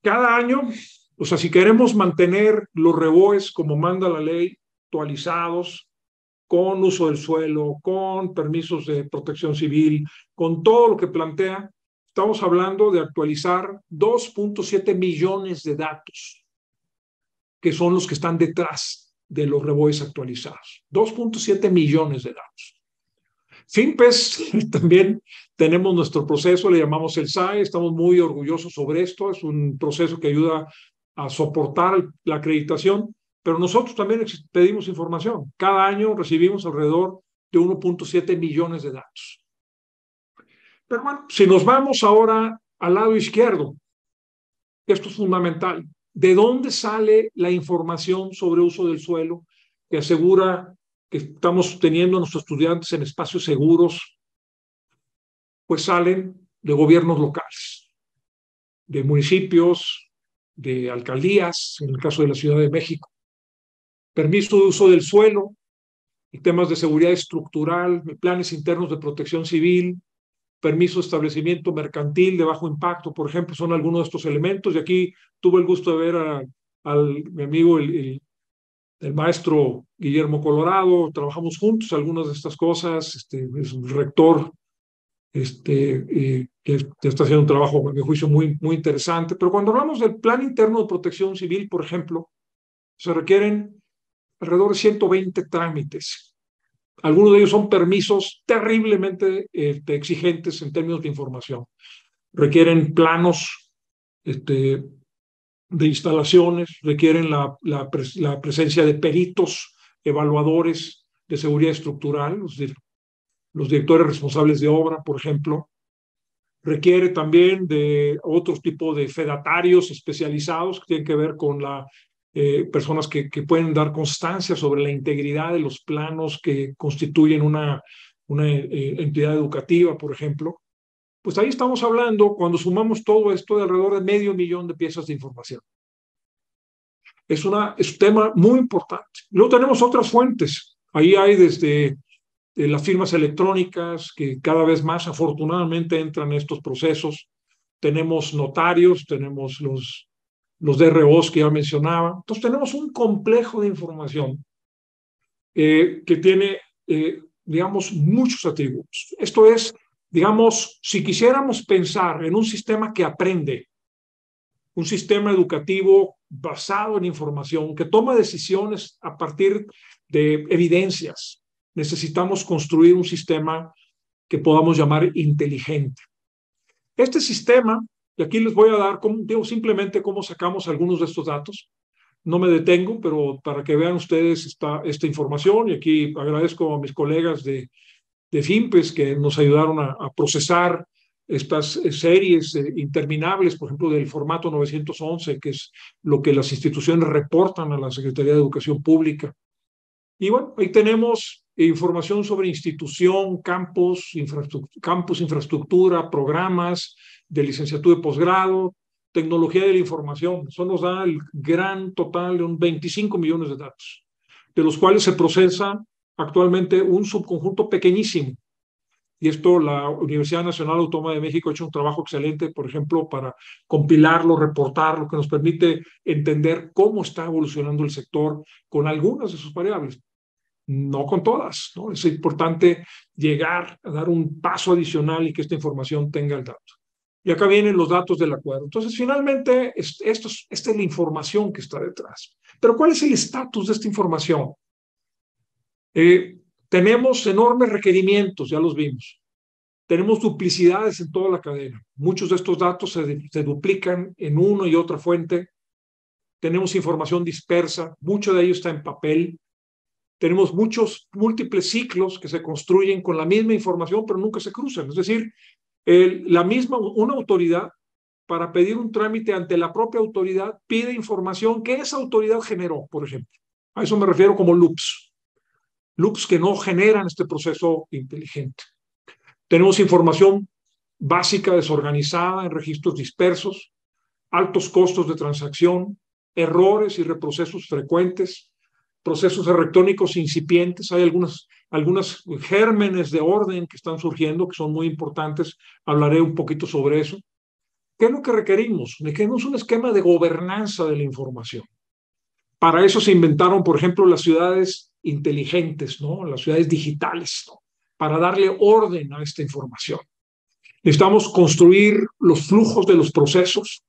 Cada año, o sea, si queremos mantener los REBOEs como manda la ley, actualizados, con uso del suelo, con permisos de protección civil, con todo lo que plantea, estamos hablando de actualizar 2.7 millones de datos, que son los que están detrás de los REBOEs actualizados. 2.7 millones de datos. FIMPES, también tenemos nuestro proceso, le llamamos el SAE, estamos muy orgullosos sobre esto, es un proceso que ayuda a soportar la acreditación, pero nosotros también pedimos información. Cada año recibimos alrededor de 1.7 millones de datos. Pero bueno, si nos vamos ahora al lado izquierdo, esto es fundamental. ¿De dónde sale la información sobre uso del suelo que asegura que estamos teniendo a nuestros estudiantes en espacios seguros? Pues salen de gobiernos locales, de municipios, de alcaldías, en el caso de la Ciudad de México. Permiso de uso del suelo, y temas de seguridad estructural, planes internos de protección civil, permiso de establecimiento mercantil de bajo impacto, por ejemplo, son algunos de estos elementos. Y aquí tuve el gusto de ver mi amigo, el maestro Guillermo Colorado, trabajamos juntos algunas de estas cosas, es un rector que está haciendo un trabajo, a mi juicio, muy, muy interesante. Pero cuando hablamos del plan interno de protección civil, por ejemplo, se requieren alrededor de 120 trámites. Algunos de ellos son permisos terriblemente exigentes en términos de información. Requieren planos de instalaciones, requieren la presencia de peritos, evaluadores de seguridad estructural, los directores responsables de obra, por ejemplo. Requiere también de otro tipo de fedatarios especializados que tienen que ver con personas que pueden dar constancia sobre la integridad de los planos que constituyen una entidad educativa, por ejemplo. Pues ahí estamos hablando, cuando sumamos todo esto, de alrededor de 500,000 de piezas de información. Es un tema muy importante. Luego tenemos otras fuentes. Ahí hay desde las firmas electrónicas, que cada vez más afortunadamente entran en estos procesos. Tenemos notarios, tenemos los DROs que ya mencionaba. Entonces tenemos un complejo de información que tiene, digamos, muchos atributos. Esto es, digamos, si quisiéramos pensar en un sistema que aprende, un sistema educativo basado en información, que toma decisiones a partir de evidencias, necesitamos construir un sistema que podamos llamar inteligente. Este sistema, y aquí les voy a dar, digo, simplemente cómo sacamos algunos de estos datos. No me detengo, pero para que vean ustedes esta información, y aquí agradezco a mis colegas de FIMPES que nos ayudaron a procesar estas series interminables, por ejemplo, del formato 911, que es lo que las instituciones reportan a la Secretaría de Educación Pública. Y bueno, ahí tenemos información sobre institución, campus, infraestructura, programas de licenciatura y posgrado, tecnología de la información. Eso nos da el gran total de 25 millones de datos, de los cuales se procesa actualmente un subconjunto pequeñísimo. Y esto la Universidad Nacional Autónoma de México ha hecho un trabajo excelente, por ejemplo, para compilarlo, reportarlo, que nos permite entender cómo está evolucionando el sector con algunas de sus variables, no con todas, ¿no? Es importante llegar a dar un paso adicional y que esta información tenga el dato. Y acá vienen los datos del acuerdo. Entonces, finalmente, esta es la información que está detrás. Pero ¿cuál es el estatus de esta información? Tenemos enormes requerimientos, ya los vimos. Tenemos duplicidades en toda la cadena. Muchos de estos datos se duplican en una y otra fuente. Tenemos información dispersa, mucho de ello está en papel. Tenemos múltiples ciclos que se construyen con la misma información, pero nunca se cruzan. Es decir, una autoridad, para pedir un trámite ante la propia autoridad, pide información que esa autoridad generó, por ejemplo. A eso me refiero como loops. Loops que no generan este proceso inteligente. Tenemos información básica desorganizada en registros dispersos, altos costos de transacción, errores y reprocesos frecuentes, procesos electrónicos incipientes. Hay algunas gérmenes de orden que están surgiendo que son muy importantes. Hablaré un poquito sobre eso. ¿Qué es lo que requerimos? Requerimos un esquema de gobernanza de la información. Para eso se inventaron, por ejemplo, las ciudades inteligentes, ¿no? Las ciudades digitales, ¿no? Para darle orden a esta información. Necesitamos construir los flujos de los procesos.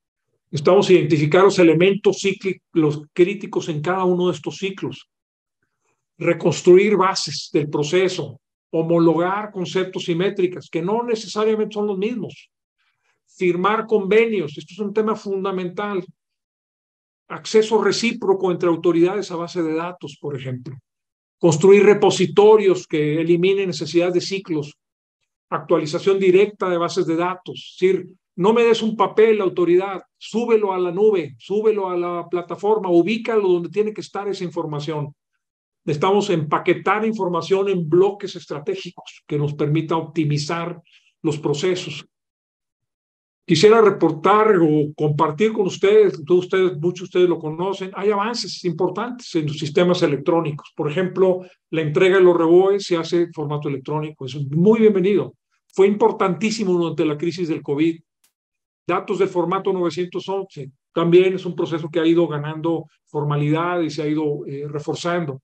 Necesitamos identificar los elementos cíclicos, los críticos en cada uno de estos ciclos. Reconstruir bases del proceso. Homologar conceptos y métricas que no necesariamente son los mismos. Firmar convenios. Esto es un tema fundamental. Acceso recíproco entre autoridades a base de datos, por ejemplo. Construir repositorios que eliminen necesidad de ciclos. Actualización directa de bases de datos. Es decir, no me des un papel, autoridad, súbelo a la nube, súbelo a la plataforma, ubícalo donde tiene que estar esa información. Necesitamos empaquetar información en bloques estratégicos que nos permita optimizar los procesos. Quisiera reportar o compartir con ustedes, muchos de ustedes lo conocen, hay avances importantes en los sistemas electrónicos. Por ejemplo, la entrega de los REBOEs se hace en formato electrónico. Eso es muy bienvenido. Fue importantísimo durante la crisis del COVID. Datos del formato 911 también es un proceso que ha ido ganando formalidad y se ha ido reforzando.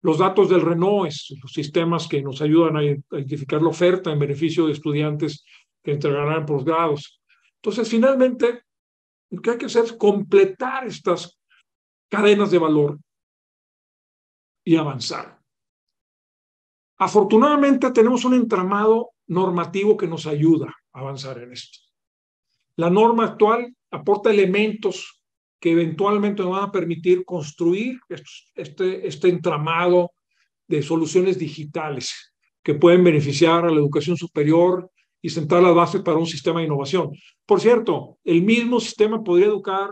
Los datos del RENOES, los sistemas que nos ayudan a identificar la oferta en beneficio de estudiantes que entregarán posgrados. Entonces, finalmente, lo que hay que hacer es completar estas cadenas de valor y avanzar. Afortunadamente, tenemos un entramado normativo que nos ayuda a avanzar en esto. La norma actual aporta elementos que eventualmente nos van a permitir construir este entramado de soluciones digitales que pueden beneficiar a la educación superior y sentar las bases para un sistema de innovación. Por cierto, el mismo sistema podría ayudar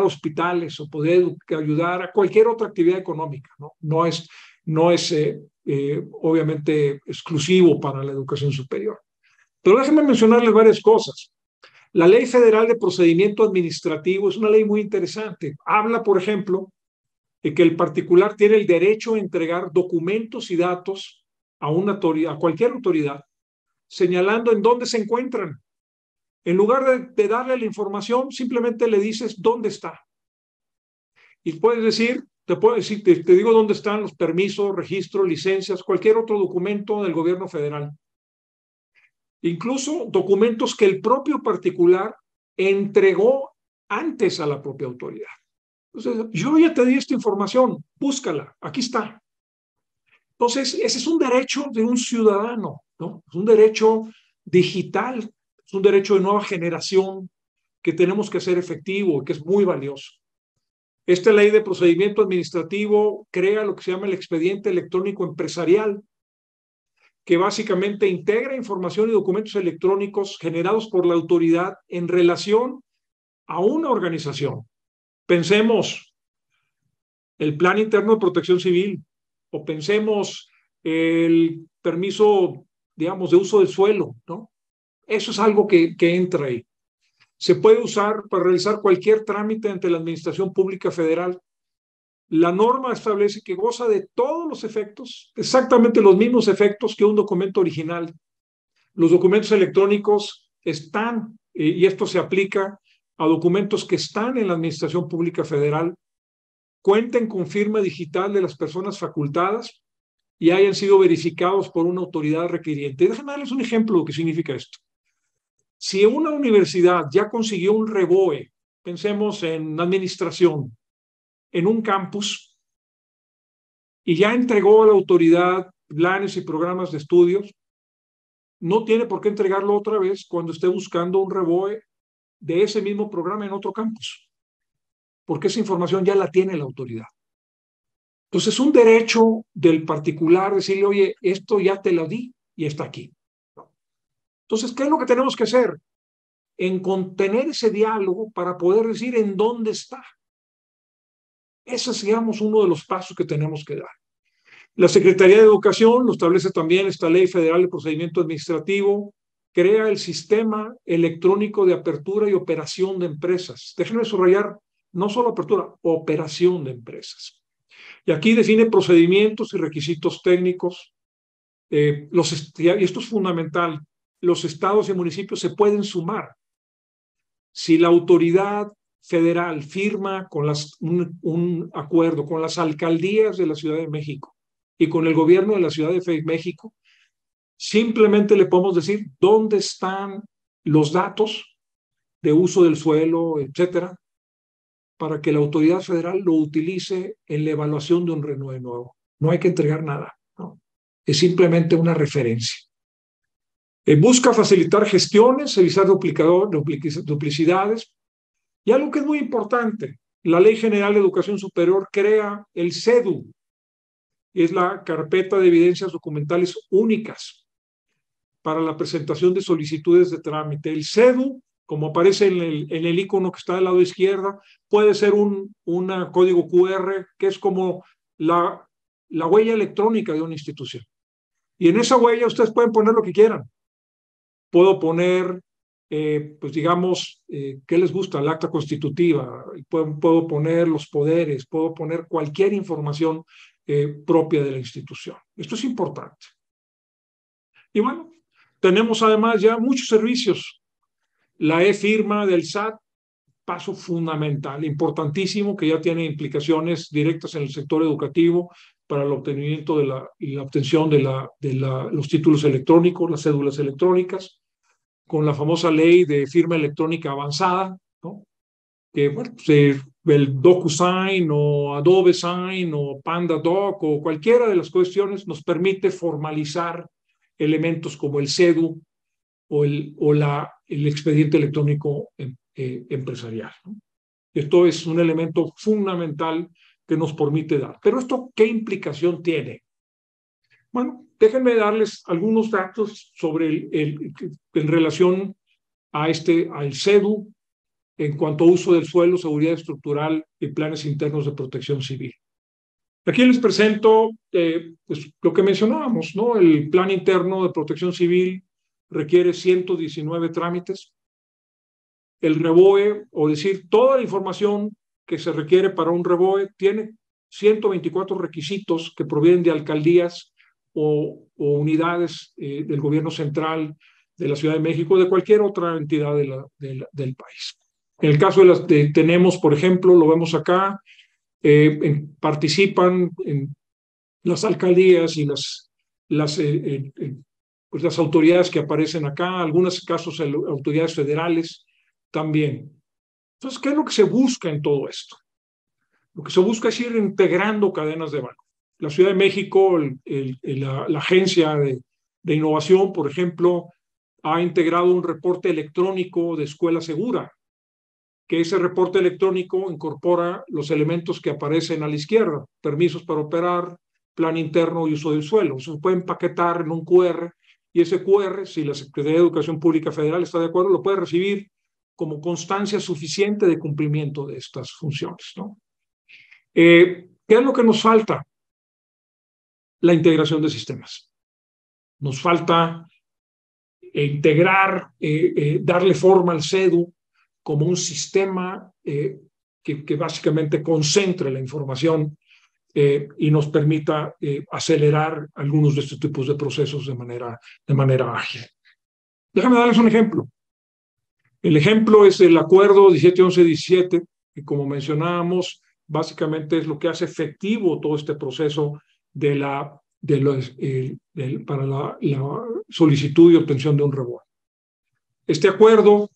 a hospitales o podría ayudar a cualquier otra actividad económica, ¿no? No es obviamente exclusivo para la educación superior. Pero déjenme mencionarles varias cosas. La Ley Federal de Procedimiento Administrativo es una ley muy interesante. Habla, por ejemplo, de que el particular tiene el derecho a entregar documentos y datos a cualquier autoridad, señalando en dónde se encuentran. En lugar de darle la información, simplemente le dices dónde está. Y puedes decir, te digo dónde están los permisos, registros, licencias, cualquier otro documento del gobierno federal. Incluso documentos que el propio particular entregó antes a la propia autoridad. Entonces, yo ya te di esta información, búscala, aquí está. Entonces, ese es un derecho de un ciudadano, ¿no? Es un derecho digital, es un derecho de nueva generación que tenemos que hacer efectivo y que es muy valioso. Esta ley de procedimiento administrativo crea lo que se llama el expediente electrónico empresarial, que básicamente integra información y documentos electrónicos generados por la autoridad en relación a una organización. Pensemos el Plan Interno de Protección Civil o pensemos el permiso, digamos, de uso del suelo, ¿no? Eso es algo que entra ahí. Se puede usar para realizar cualquier trámite ante la Administración Pública Federal. La norma establece que goza de todos los efectos, exactamente los mismos efectos que un documento original. Los documentos electrónicos están, y esto se aplica a documentos que están en la Administración Pública Federal, cuenten con firma digital de las personas facultadas y hayan sido verificados por una autoridad requiriente. Déjenme darles un ejemplo de lo que significa esto. Si una universidad ya consiguió un REBOE, pensemos en administración, en un campus, y ya entregó a la autoridad planes y programas de estudios, no tiene por qué entregarlo otra vez cuando esté buscando un REBOE de ese mismo programa en otro campus, porque esa información ya la tiene la autoridad. Entonces es un derecho del particular decirle, oye, esto ya te lo di y está aquí. Entonces, ¿qué es lo que tenemos que hacer? en contener ese diálogo para poder decir en dónde está. Ese es, digamos, uno de los pasos que tenemos que dar. La Secretaría de Educación lo establece también esta Ley Federal de Procedimiento Administrativo, crea el Sistema Electrónico de Apertura y Operación de Empresas. Déjenme subrayar, no solo apertura, operación de empresas. Y aquí define procedimientos y requisitos técnicos. Y esto es fundamental, los estados y municipios se pueden sumar. Si la autoridad federal firma con un acuerdo con las alcaldías de la Ciudad de México y con el gobierno de la Ciudad de México, simplemente le podemos decir dónde están los datos de uso del suelo, etcétera, para que la autoridad federal lo utilice en la evaluación de un renuevo nuevo. No hay que entregar nada, ¿no? Es simplemente una referencia. Busca facilitar gestiones, evitar duplicidades. Y algo que es muy importante, la Ley General de Educación Superior crea el CEDU, es la carpeta de evidencias documentales únicas para la presentación de solicitudes de trámite. El CEDU, como aparece en el icono que está del lado izquierdo, puede ser un código QR que es como la huella electrónica de una institución. Y en esa huella ustedes pueden poner lo que quieran. Puedo poner, pues digamos, ¿qué les gusta? El acta constitutiva, puedo poner los poderes, puedo poner cualquier información propia de la institución. Esto es importante. Y bueno, tenemos además ya muchos servicios. La e-firma del SAT, paso fundamental, importantísimo, que ya tiene implicaciones directas en el sector educativo para el obtenimiento y la obtención de los títulos electrónicos, las cédulas electrónicas, con la famosa ley de firma electrónica avanzada, ¿no? Que, bueno, el DocuSign o Adobe Sign o PandaDoc o cualquiera de las cuestiones nos permite formalizar elementos como el CEDU o el expediente electrónico empresarial, ¿no? Esto es un elemento fundamental que nos permite dar. Pero esto, ¿qué implicación tiene? Bueno, déjenme darles algunos datos sobre en relación al CEDU en cuanto a uso del suelo, seguridad estructural y planes internos de protección civil. Aquí les presento pues, lo que mencionábamos, ¿no? El plan interno de protección civil requiere 119 trámites. El REBOE, o decir, toda la información que se requiere para un REBOE, tiene 124 requisitos que provienen de alcaldías o unidades del gobierno central de la Ciudad de México o de cualquier otra entidad del país. En el caso tenemos, por ejemplo, lo vemos acá, participan en las alcaldías y pues las autoridades que aparecen acá, algunos casos autoridades federales también. Entonces, ¿qué es lo que se busca en todo esto? Lo que se busca es ir integrando cadenas de valor. La Ciudad de México, la Agencia de Innovación, por ejemplo, ha integrado un reporte electrónico de escuela segura, que ese reporte electrónico incorpora los elementos que aparecen a la izquierda, permisos para operar, plan interno y uso del suelo. Se puede empaquetar en un QR y ese QR, si la Secretaría de Educación Pública Federal está de acuerdo, lo puede recibir como constancia suficiente de cumplimiento de estas funciones, ¿no? ¿Qué es lo que nos falta? La integración de sistemas. Nos falta integrar, darle forma al CEDU como un sistema que básicamente concentre la información y nos permita acelerar algunos de estos tipos de procesos de manera ágil. Déjame darles un ejemplo. El ejemplo es el acuerdo 1711-17, que como mencionábamos, básicamente es lo que hace efectivo todo este proceso para la solicitud y obtención de un REBOE. Este acuerdo,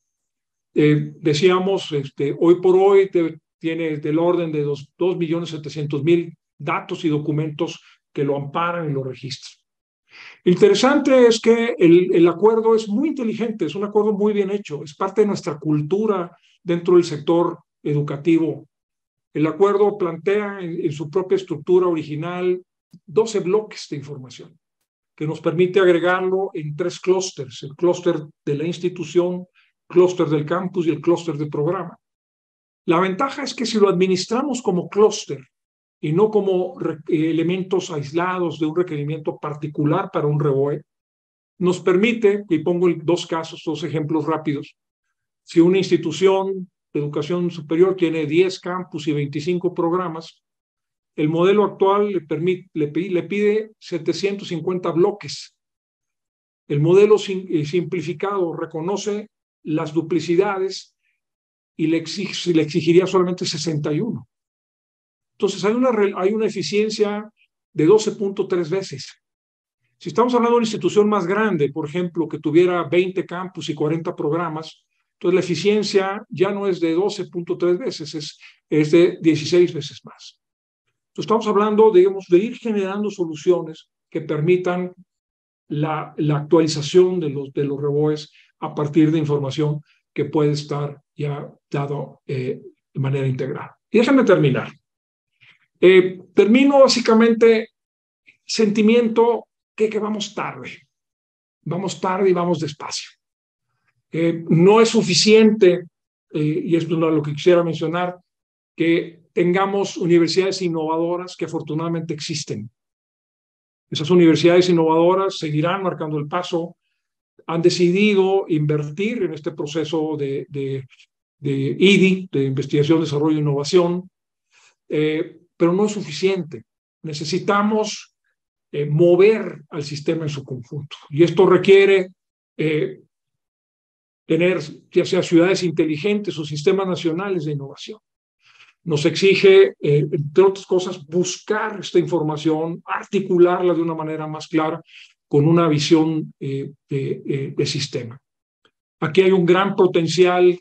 decíamos, hoy por hoy tiene del orden de 2.700.000 datos y documentos que lo amparan y lo registran. Interesante es que el acuerdo es muy inteligente, es un acuerdo muy bien hecho, es parte de nuestra cultura dentro del sector educativo. El acuerdo plantea en su propia estructura original 12 bloques de información que nos permite agregarlo en 3 clústeres: el clúster de la institución, clúster del campus y el clúster de programa. La ventaja es que si lo administramos como clúster y no como elementos aislados de un requerimiento particular para un REBOE, nos permite, y pongo dos ejemplos rápidos, si una institución de educación superior tiene 10 campus y 25 programas, el modelo actual le pide 750 bloques. El modelo simplificado reconoce las duplicidades y le exigiría solamente 61. Entonces hay una eficiencia de 12.3 veces. Si estamos hablando de una institución más grande, por ejemplo, que tuviera 20 campus y 40 programas, entonces la eficiencia ya no es de 12.3 veces, es de 16 veces más. Entonces estamos hablando, digamos, de ir generando soluciones que permitan la actualización de los REBOEs a partir de información que puede estar ya dado de manera integral. Y déjenme terminar. Termino básicamente sentimiento que vamos tarde y vamos despacio. No es suficiente, y esto es lo que quisiera mencionar, que tengamos universidades innovadoras que afortunadamente existen. Esas universidades innovadoras seguirán marcando el paso, han decidido invertir en este proceso de IDI, de investigación, desarrollo e innovación, pero no es suficiente. Necesitamos mover al sistema en su conjunto. Y esto requiere tener ya sea ciudades inteligentes o sistemas nacionales de innovación. Nos exige, entre otras cosas, buscar esta información, articularla de una manera más clara con una visión de sistema. Aquí hay un gran potencial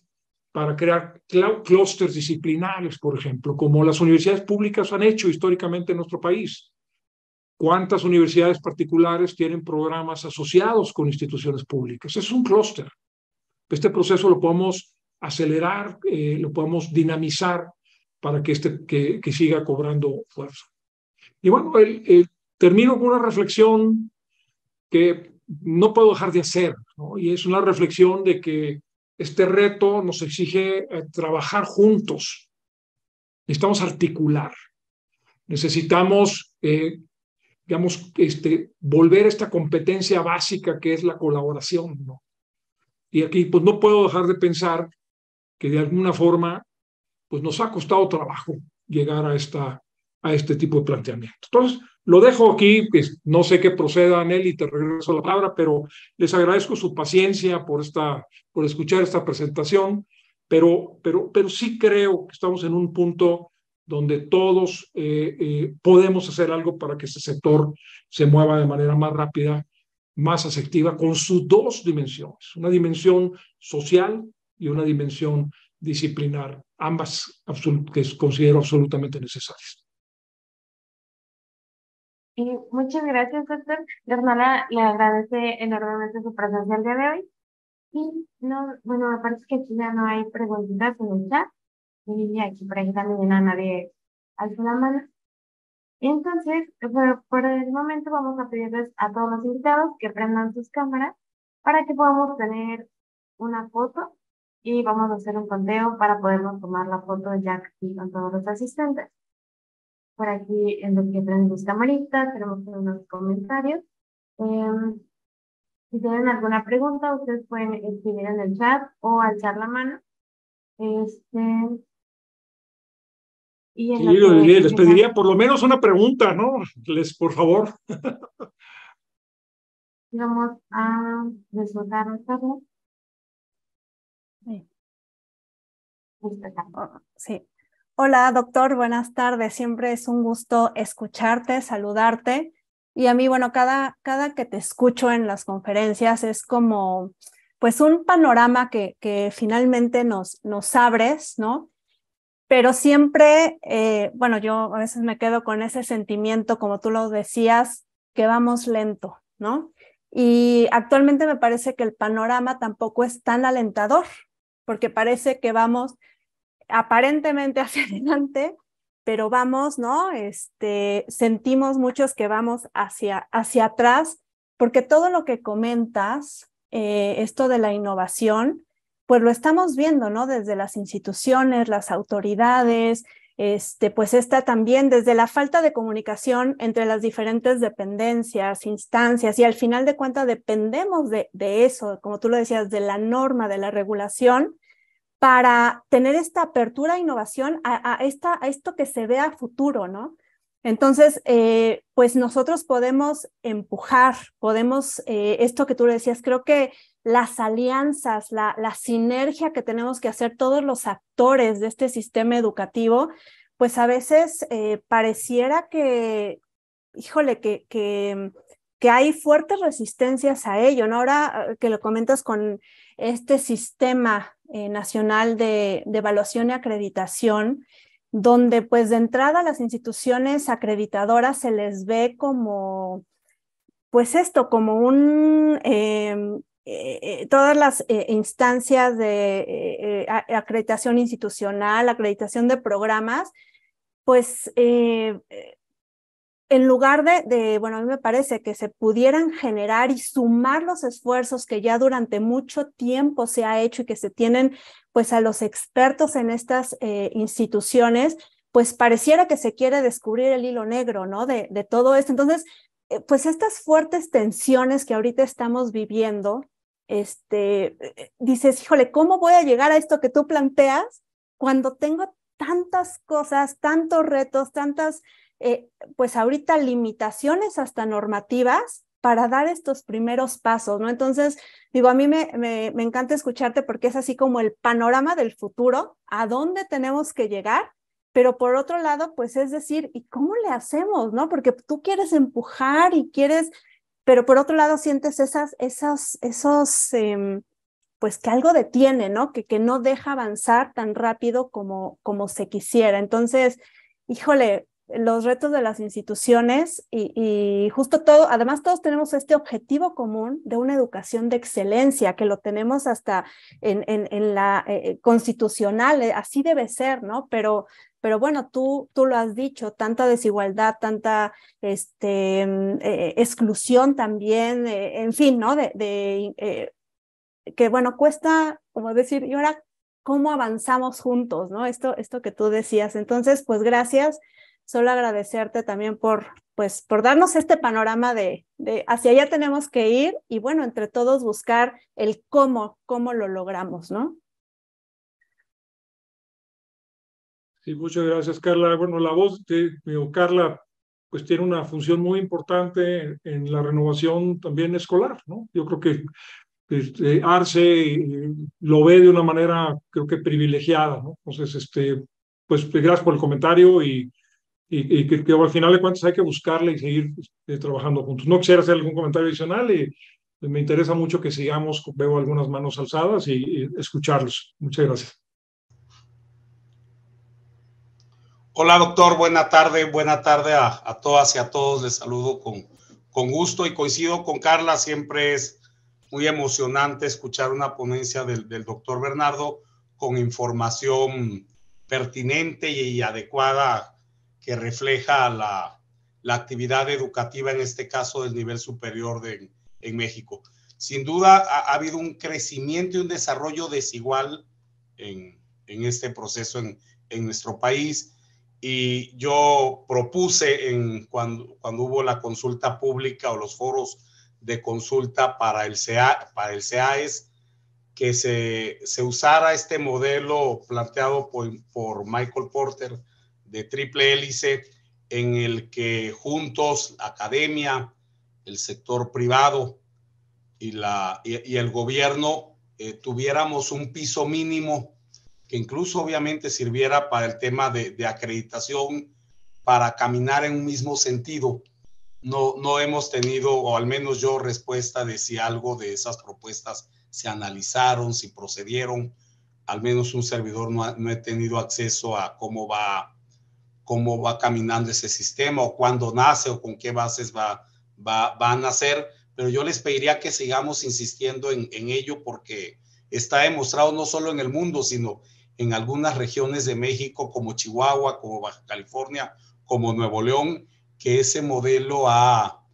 para crear clústeres disciplinares, por ejemplo, como las universidades públicas han hecho históricamente en nuestro país. ¿Cuántas universidades particulares tienen programas asociados con instituciones públicas? Es un clúster. Este proceso lo podemos acelerar, lo podemos dinamizar para que siga cobrando fuerza. Y bueno, termino con una reflexión que no puedo dejar de hacer, ¿no? Y es una reflexión de que este reto nos exige trabajar juntos. Necesitamos articular. Necesitamos, digamos, volver a esta competencia básica que es la colaboración, ¿no? Y aquí pues no puedo dejar de pensar que de alguna forma pues nos ha costado trabajo llegar a este tipo de planteamiento. Entonces, lo dejo aquí, pues, no sé qué proceda, Nelly, te regreso la palabra, pero les agradezco su paciencia por escuchar esta presentación, pero sí creo que estamos en un punto donde todos podemos hacer algo para que este sector se mueva de manera más rápida, más asertiva, con sus dos dimensiones, una dimensión social y una dimensión disciplinar, ambas que considero absolutamente necesarias. Y muchas gracias, doctor. Bernala le agradece enormemente su presencia el día de hoy. Y no, bueno, me parece que aquí ya no hay preguntas en el chat. Y aquí por ahí también a nadie alza la mano. Entonces, por el momento vamos a pedirles a todos los invitados que prendan sus cámaras para que podamos tener una foto y vamos a hacer un conteo para podernos tomar la foto ya aquí con todos los asistentes. Por aquí en lo que prenden sus camaritas tenemos unos comentarios. Si tienen alguna pregunta, ustedes pueden escribir en el chat o alzar la mano. Y en Sí, les pediría por lo menos una pregunta, ¿no? Por favor. Vamos a desbloquear nuestra voz. Sí. Sí. Hola, doctor, buenas tardes. Siempre es un gusto escucharte, saludarte. Y a mí, bueno, cada que te escucho en las conferencias es como, pues, un panorama que finalmente nos abres, ¿no? Pero siempre, bueno, yo a veces me quedo con ese sentimiento, como tú lo decías, que vamos lento, ¿no? Y actualmente me parece que el panorama tampoco es tan alentador, porque parece que vamos aparentemente hacia adelante, pero vamos, ¿no? Sentimos muchos que vamos hacia atrás, porque todo lo que comentas, esto de la innovación, pues lo estamos viendo, ¿no? Desde las instituciones, las autoridades, pues esta también desde la falta de comunicación entre las diferentes dependencias, instancias, y al final de cuentas dependemos de eso, como tú lo decías, de la norma, de la regulación, para tener esta apertura a innovación, a esto que se ve a futuro, ¿no? Entonces, pues nosotros podemos empujar, podemos, esto que tú decías, creo que las alianzas, la sinergia que tenemos que hacer todos los actores de este sistema educativo, pues a veces pareciera que, híjole, que hay fuertes resistencias a ello, ¿no? Ahora que lo comentas con este sistema nacional de evaluación y acreditación, donde pues de entrada las instituciones acreditadoras se les ve como, pues esto, como todas las instancias de acreditación institucional, acreditación de programas, pues en lugar bueno, a mí me parece que se pudieran generar y sumar los esfuerzos que ya durante mucho tiempo se ha hecho y que se tienen pues a los expertos en estas instituciones, pues pareciera que se quiere descubrir el hilo negro, ¿no? De todo esto. Entonces, pues estas fuertes tensiones que ahorita estamos viviendo, dices, híjole, ¿cómo voy a llegar a esto que tú planteas cuando tengo tantas cosas, tantos retos, tantas pues ahorita limitaciones hasta normativas para dar estos primeros pasos, ¿no? Entonces, digo, a mí me encanta escucharte porque es así como el panorama del futuro, a dónde tenemos que llegar, pero por otro lado, pues es decir, ¿y cómo le hacemos, no? Porque tú quieres empujar y quieres, pero por otro lado sientes pues que algo detiene, ¿no? Que no deja avanzar tan rápido como se quisiera. Entonces, híjole, los retos de las instituciones y justo todo, además todos tenemos este objetivo común de una educación de excelencia, que lo tenemos hasta en la constitucional, así debe ser, ¿no? Pero bueno, tú lo has dicho, tanta desigualdad, tanta exclusión también, en fin, ¿no? Que bueno, cuesta como decir, y ahora, ¿cómo avanzamos juntos, no? Esto que tú decías. Entonces, pues gracias. Solo agradecerte también por darnos este panorama de hacia allá tenemos que ir y bueno, entre todos buscar el cómo lo logramos, ¿no? Sí, muchas gracias, Carla. Bueno, la voz de Carla pues tiene una función muy importante en la renovación también escolar, ¿no? Yo creo que Arce lo ve de una manera, creo que privilegiada, ¿no? Entonces, pues gracias por el comentario y que al final de cuentas hay que buscarle y seguir trabajando juntos. No quisiera hacer algún comentario adicional y me interesa mucho que sigamos, veo algunas manos alzadas y escucharlos. Muchas gracias. Hola, doctor, buena tarde a todas y a todos. Les saludo con gusto y coincido con Carla. Siempre es muy emocionante escuchar una ponencia del doctor Bernardo con información pertinente y adecuada que refleja la actividad educativa, en este caso del nivel superior en México. Sin duda ha habido un crecimiento y un desarrollo desigual en este proceso en nuestro país. Y yo propuse cuando hubo la consulta pública o los foros de consulta para el CEAES, que se usara este modelo planteado por Michael Porter de triple hélice, en el que juntos, la academia, el sector privado y el gobierno tuviéramos un piso mínimo que incluso obviamente sirviera para el tema de acreditación, para caminar en un mismo sentido. No hemos tenido, o al menos yo, respuesta de si algo de esas propuestas se analizaron, si procedieron. Al menos un servidor no he tenido acceso a cómo va caminando ese sistema, o cuándo nace, o con qué bases va a nacer. Pero yo les pediría que sigamos insistiendo en ello, porque está demostrado no solo en el mundo, sino en algunas regiones de México, como Chihuahua, como Baja California, como Nuevo León, que ese modelo ha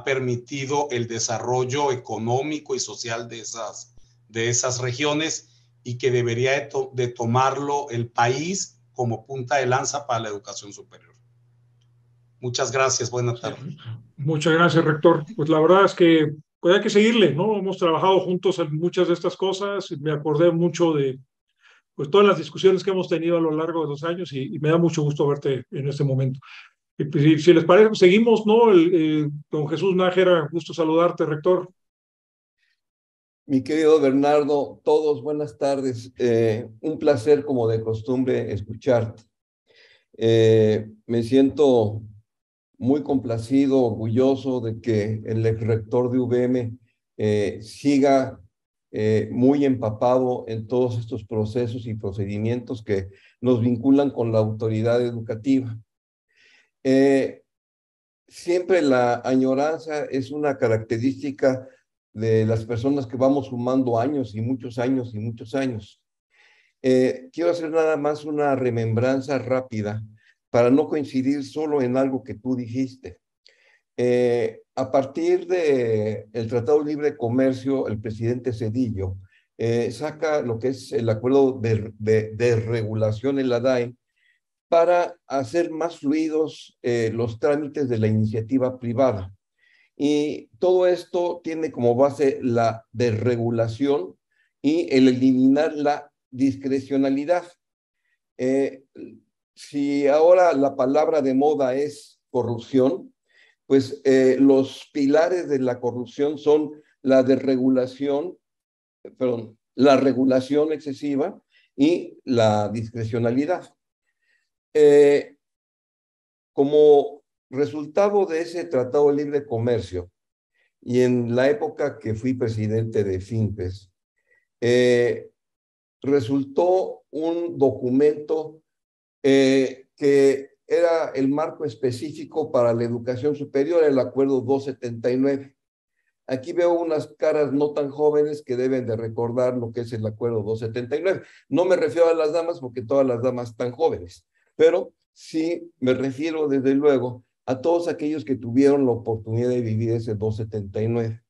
permitido el desarrollo económico y social de esas regiones, y que debería de tomarlo el país como punta de lanza para la educación superior. Muchas gracias, buenas tardes. Muchas gracias, rector. Pues la verdad es que pues hay que seguirle, ¿no? Hemos trabajado juntos en muchas de estas cosas. Me acordé mucho de pues, todas las discusiones que hemos tenido a lo largo de los años y me da mucho gusto verte en este momento. Y pues, si les parece, pues, seguimos, ¿no? Don Jesús Nájera, gusto saludarte, rector. Mi querido Bernardo, todos buenas tardes. Un placer, como de costumbre, escucharte. Me siento muy complacido, orgulloso de que el ex rector de UVM siga muy empapado en todos estos procesos y procedimientos que nos vinculan con la autoridad educativa. Siempre la añoranza es una característica de las personas que vamos sumando años y muchos años y muchos años. Quiero hacer nada más una remembranza rápida para no coincidir solo en algo que tú dijiste. A partir del Tratado de Libre Comercio, el presidente Zedillo saca lo que es el acuerdo de regulación en la DAE para hacer más fluidos los trámites de la iniciativa privada. Y todo esto tiene como base la desregulación y el eliminar la discrecionalidad. Si ahora la palabra de moda es corrupción, pues los pilares de la corrupción son la desregulación, perdón, la regulación excesiva y la discrecionalidad. Como resultado de ese Tratado de Libre Comercio, y en la época que fui presidente de FINPES, resultó un documento que era el marco específico para la educación superior, el Acuerdo 279. Aquí veo unas caras no tan jóvenes que deben de recordar lo que es el Acuerdo 279. No me refiero a las damas porque todas las damas están jóvenes, pero sí me refiero desde luego a todos aquellos que tuvieron la oportunidad de vivir ese 279.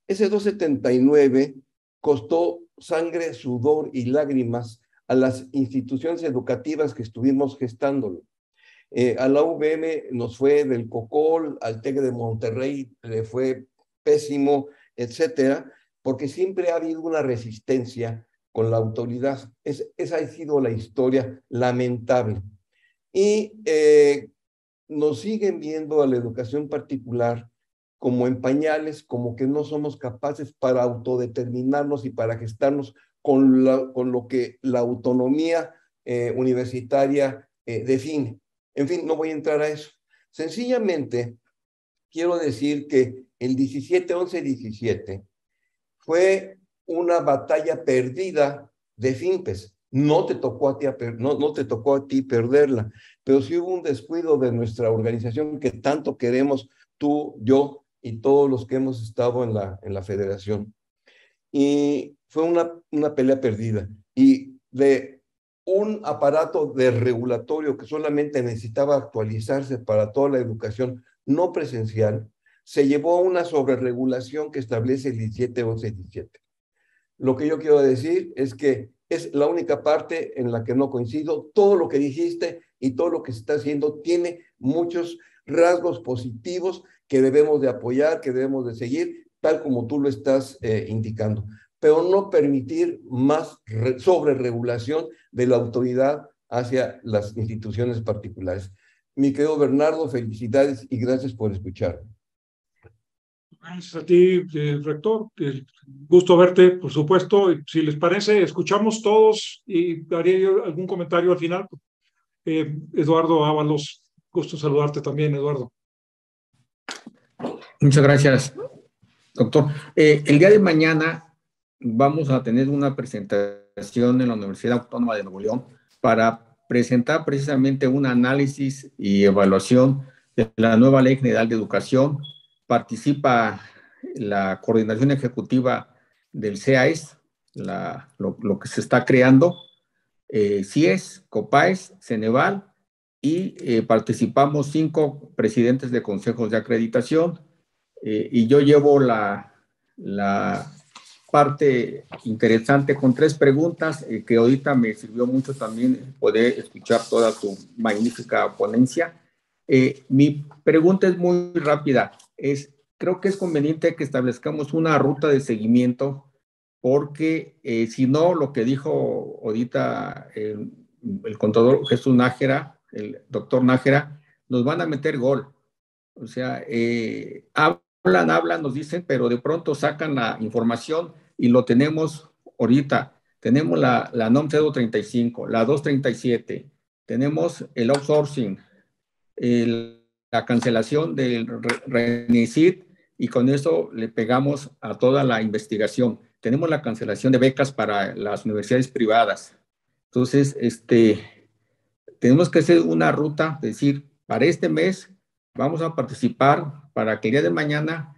Ese 279 costó sangre, sudor y lágrimas a las instituciones educativas que estuvimos gestándolo. A la UVM nos fue del COCOL, al TEC de Monterrey le fue pésimo, etcétera, porque siempre ha habido una resistencia con la autoridad. Esa ha sido la historia lamentable. Y nos siguen viendo a la educación particular como en pañales, como que no somos capaces para autodeterminarnos y para gestarnos con lo que la autonomía universitaria define. En fin, no voy a entrar a eso. Sencillamente, quiero decir que el 17-11-17 fue una batalla perdida de FINPES. No te tocó a ti perderla, pero sí hubo un descuido de nuestra organización que tanto queremos tú, yo y todos los que hemos estado en la federación. Y fue una pelea perdida. Y de un aparato de regulatorio que solamente necesitaba actualizarse para toda la educación no presencial, se llevó a una sobreregulación que establece el 17-11-17. Lo que yo quiero decir es que es la única parte en la que no coincido. Todo lo que dijiste y todo lo que se está haciendo tiene muchos rasgos positivos que debemos de apoyar, que debemos de seguir, tal como tú lo estás indicando. Pero no permitir más sobreregulación de la autoridad hacia las instituciones particulares. Mi querido Bernardo, felicidades y gracias por escucharme. Gracias a ti, rector. Gusto verte, por supuesto. Si les parece, escuchamos todos y haría yo algún comentario al final. Eduardo Ábalos, gusto saludarte también, Eduardo. Muchas gracias, doctor. El día de mañana vamos a tener una presentación en la Universidad Autónoma de Nuevo León para presentar precisamente un análisis y evaluación de la nueva Ley General de Educación. Participa la coordinación ejecutiva del CEAES, lo que se está creando, CIES, COPAES, Ceneval, y participamos 5 presidentes de consejos de acreditación, y yo llevo la parte interesante con 3 preguntas que ahorita me sirvió mucho también poder escuchar toda tu magnífica ponencia. Mi pregunta es muy rápida. Creo que es conveniente que establezcamos una ruta de seguimiento porque si no, lo que dijo ahorita el contador Jesús Nájera, el doctor Nájera, nos van a meter gol. O sea, hablan, nos dicen, pero de pronto sacan la información y lo tenemos ahorita. Tenemos la NOM 035, la 237, tenemos el outsourcing, la cancelación del RENICIT, y con eso le pegamos a toda la investigación. Tenemos la cancelación de becas para las universidades privadas. Entonces, tenemos que hacer una ruta, es decir, para este mes vamos a participar para que el día de mañana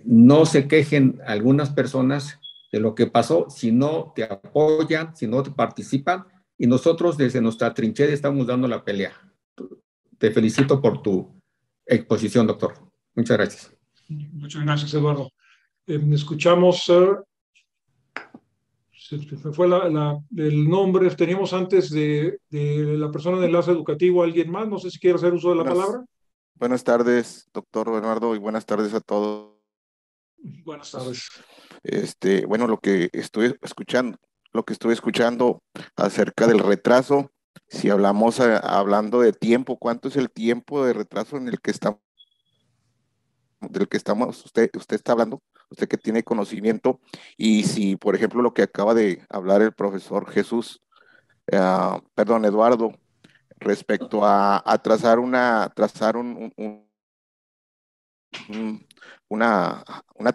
no se quejen algunas personas de lo que pasó, si no te apoyan, si no te participan, y nosotros desde nuestra trinchera estamos dando la pelea. Te felicito por tu exposición, doctor. Muchas gracias. Muchas gracias, Eduardo. Escuchamos, se me fue el nombre, teníamos antes de la persona de enlace educativo, alguien más, no sé si quiere hacer uso de la palabra. Buenas tardes, doctor Bernardo, y buenas tardes a todos. Buenas tardes. Bueno, lo que estuve escuchando acerca del retraso, si hablamos hablando de tiempo, ¿cuánto es el tiempo de retraso en el que estamos, usted está hablando, usted que tiene conocimiento? Y si, por ejemplo, lo que acaba de hablar el profesor Eduardo, respecto a trazar una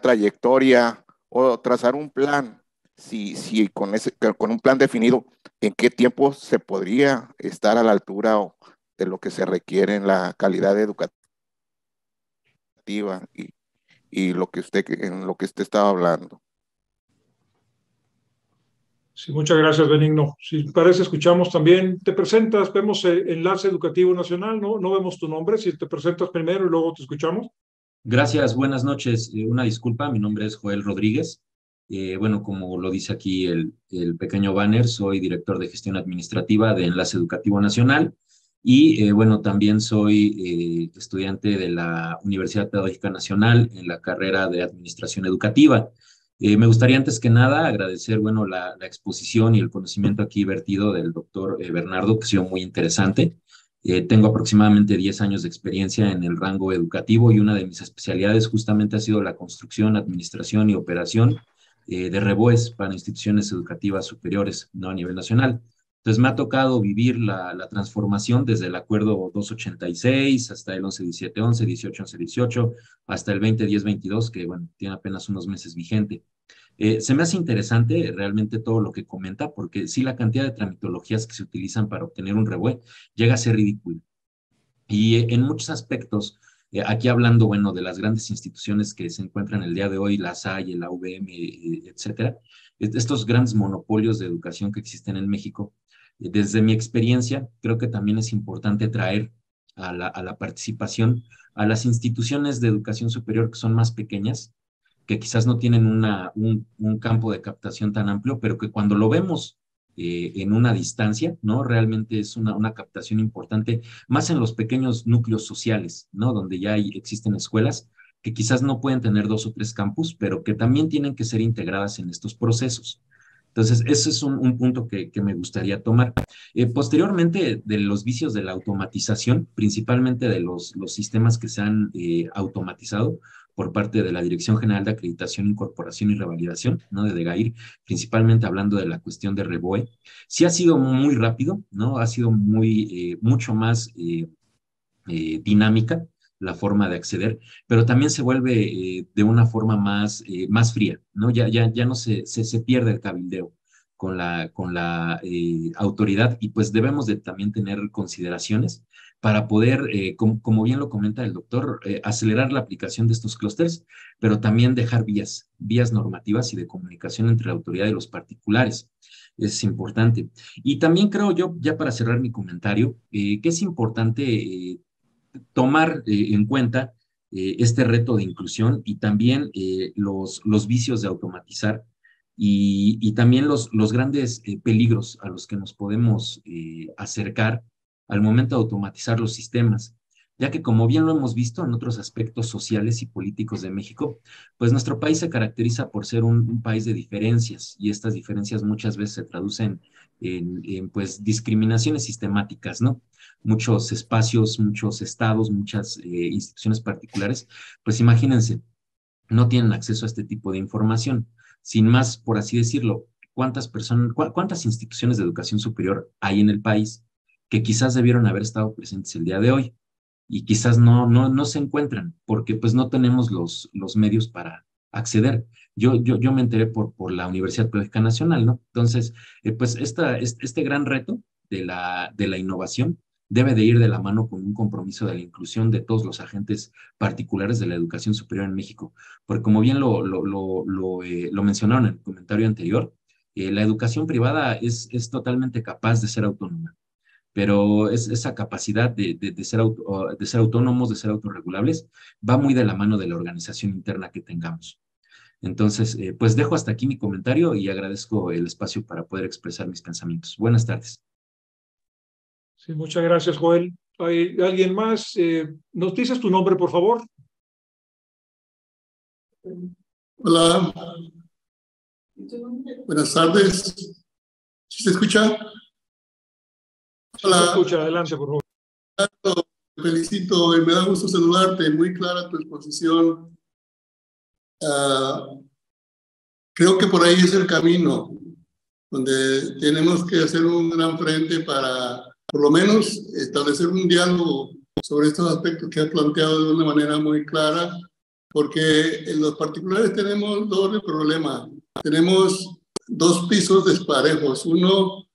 trayectoria o trazar un plan, si con un plan definido, ¿en qué tiempo se podría estar a la altura de lo que se requiere en la calidad educativa y en lo que usted estaba hablando? Sí, muchas gracias, Benigno. Si parece, escuchamos también. Te presentas, vemos Enlace Educativo Nacional, ¿no? No vemos tu nombre, si te presentas primero y luego te escuchamos. Gracias, buenas noches. Una disculpa, mi nombre es Joel Rodríguez. Bueno, como lo dice aquí el pequeño banner, soy director de gestión administrativa de Enlace Educativo Nacional y bueno, también soy estudiante de la Universidad Pedagógica Nacional en la carrera de Administración Educativa. Me gustaría antes que nada agradecer, bueno, la exposición y el conocimiento aquí vertido del doctor Bernardo, que ha sido muy interesante. Tengo aproximadamente 10 años de experiencia en el rango educativo y una de mis especialidades justamente ha sido la construcción, administración y operación de REBOES para instituciones educativas superiores, no a nivel nacional. Entonces me ha tocado vivir la transformación desde el acuerdo 286 hasta el 11-17-11, 18-11-18, hasta el 20-10-22, que bueno, tiene apenas unos meses vigente. Se me hace interesante realmente todo lo que comenta, porque sí, la cantidad de tramitologías que se utilizan para obtener un REBOE llega a ser ridículo. Y en muchos aspectos, aquí hablando, bueno, de las grandes instituciones que se encuentran el día de hoy, la SAI, la UVM, etcétera, estos grandes monopolios de educación que existen en México, desde mi experiencia, creo que también es importante traer a la participación a las instituciones de educación superior que son más pequeñas, que quizás no tienen un campo de captación tan amplio, pero que cuando lo vemos en una distancia, ¿no? Realmente es una captación importante, más en los pequeños núcleos sociales, ¿no? Donde ya existen escuelas que quizás no pueden tener 2 o 3 campus, pero que también tienen que ser integradas en estos procesos. Entonces, ese es un punto que me gustaría tomar. Posteriormente, de los vicios de la automatización, principalmente de los sistemas que se han automatizado por parte de la Dirección General de Acreditación, Incorporación y Revalidación, ¿no? De DEGAIR, principalmente hablando de la cuestión de REBOE, sí ha sido muy rápido, ¿no? Ha sido mucho más dinámica la forma de acceder, pero también se vuelve de una forma más fría, ¿no? Ya no se pierde el cabildeo con la autoridad, y pues debemos de también tener consideraciones para poder, como bien lo comenta el doctor, acelerar la aplicación de estos clústeres, pero también dejar vías normativas y de comunicación entre la autoridad y los particulares. Es importante. Y también creo yo, ya para cerrar mi comentario, que es importante tomar en cuenta este reto de inclusión y también los vicios de automatizar y también los grandes peligros a los que nos podemos acercar al momento de automatizar los sistemas, ya que como bien lo hemos visto en otros aspectos sociales y políticos de México, pues nuestro país se caracteriza por ser un país de diferencias y estas diferencias muchas veces se traducen en pues discriminaciones sistemáticas, ¿no? Muchos espacios, muchos estados, muchas instituciones particulares, pues imagínense, no tienen acceso a este tipo de información. Sin más, por así decirlo, ¿cuántas instituciones de educación superior hay en el país que quizás debieron haber estado presentes el día de hoy y quizás no se encuentran porque pues no tenemos los medios para acceder? Yo me enteré por la Universidad Pedagógica Nacional, ¿no? Entonces, pues este gran reto de la innovación debe de ir de la mano con un compromiso de la inclusión de todos los agentes particulares de la educación superior en México, porque como bien lo mencionaron en el comentario anterior, la educación privada es totalmente capaz de ser autónoma, pero esa capacidad de ser autónomos, de ser autorregulables, va muy de la mano de la organización interna que tengamos. Entonces, pues dejo hasta aquí mi comentario y agradezco el espacio para poder expresar mis pensamientos. Buenas tardes. Sí, muchas gracias, Joel. ¿Hay alguien más? ¿Nos dices tu nombre, por favor? Hola. Buenas tardes. ¿Sí se escucha? Hola. Se escucha, adelante, por favor. Te felicito y me da gusto saludarte. Muy clara tu exposición. Creo que por ahí es el camino, donde tenemos que hacer un gran frente para, por lo menos, establecer un diálogo sobre estos aspectos que has planteado de una manera muy clara, porque en los particulares tenemos doble problema. Tenemos dos pisos desparejos. Uno,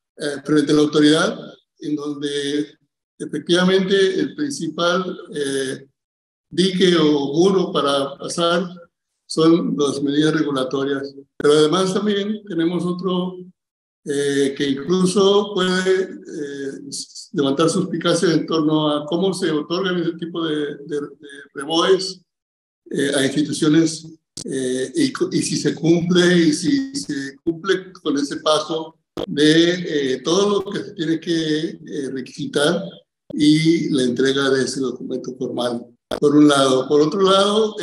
frente a la autoridad, en donde efectivamente el principal dique o muro para pasar son las medidas regulatorias. Pero además también tenemos otro que incluso puede levantar suspicacia en torno a cómo se otorgan ese tipo de reboes a instituciones y si se cumple y si se cumple con ese paso de todo lo que se tiene que requisitar y la entrega de ese documento formal, por un lado. Por otro lado,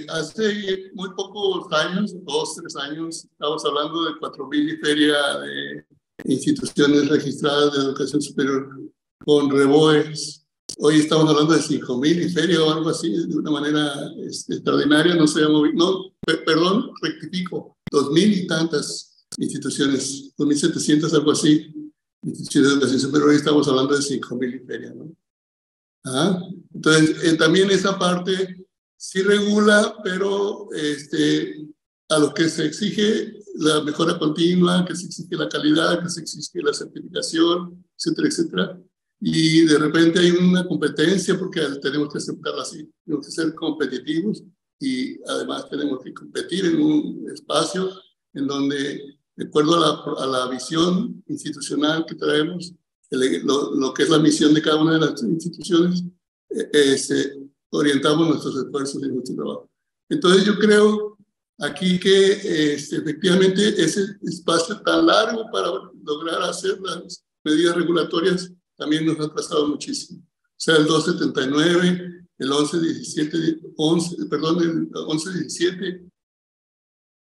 hace muy pocos años, 2, 3 años, estamos hablando de 4,000 y feria de instituciones registradas de educación superior con reboes. Hoy estamos hablando de 5,000 y feria o algo así, de una manera extraordinaria. No se ha movido, no, perdón, rectifico, 2,000 y tantas instituciones, 2,700, algo así, instituciones de educación superior. Hoy estamos hablando de 5,000 y feria, ¿no? Entonces, también esa parte sí regula, pero a lo que se exige la mejora continua, que se exige la calidad, que se exige la certificación, etcétera, etcétera. Y de repente hay una competencia porque tenemos que aceptarla así, tenemos que ser competitivos y además tenemos que competir en un espacio en donde, de acuerdo a la visión institucional que traemos, lo que es la misión de cada una de las instituciones, orientamos nuestros esfuerzos y nuestro trabajo. Entonces yo creo aquí que efectivamente ese espacio tan largo para lograr hacer las medidas regulatorias también nos ha atrasado muchísimo. O sea, el 279, el 1117,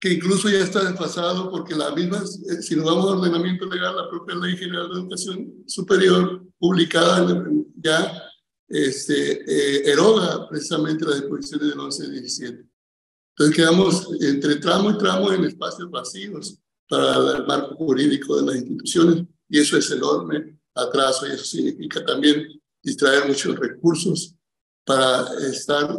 que incluso ya está desfasado porque la misma, si nos vamos a ordenamiento legal, la propia Ley General de Educación Superior, publicada ya, eroga precisamente las disposiciones del 1117. Entonces quedamos entre tramo y tramo en espacios vacíos para el marco jurídico de las instituciones y eso es enorme atraso y eso significa también distraer muchos recursos para estar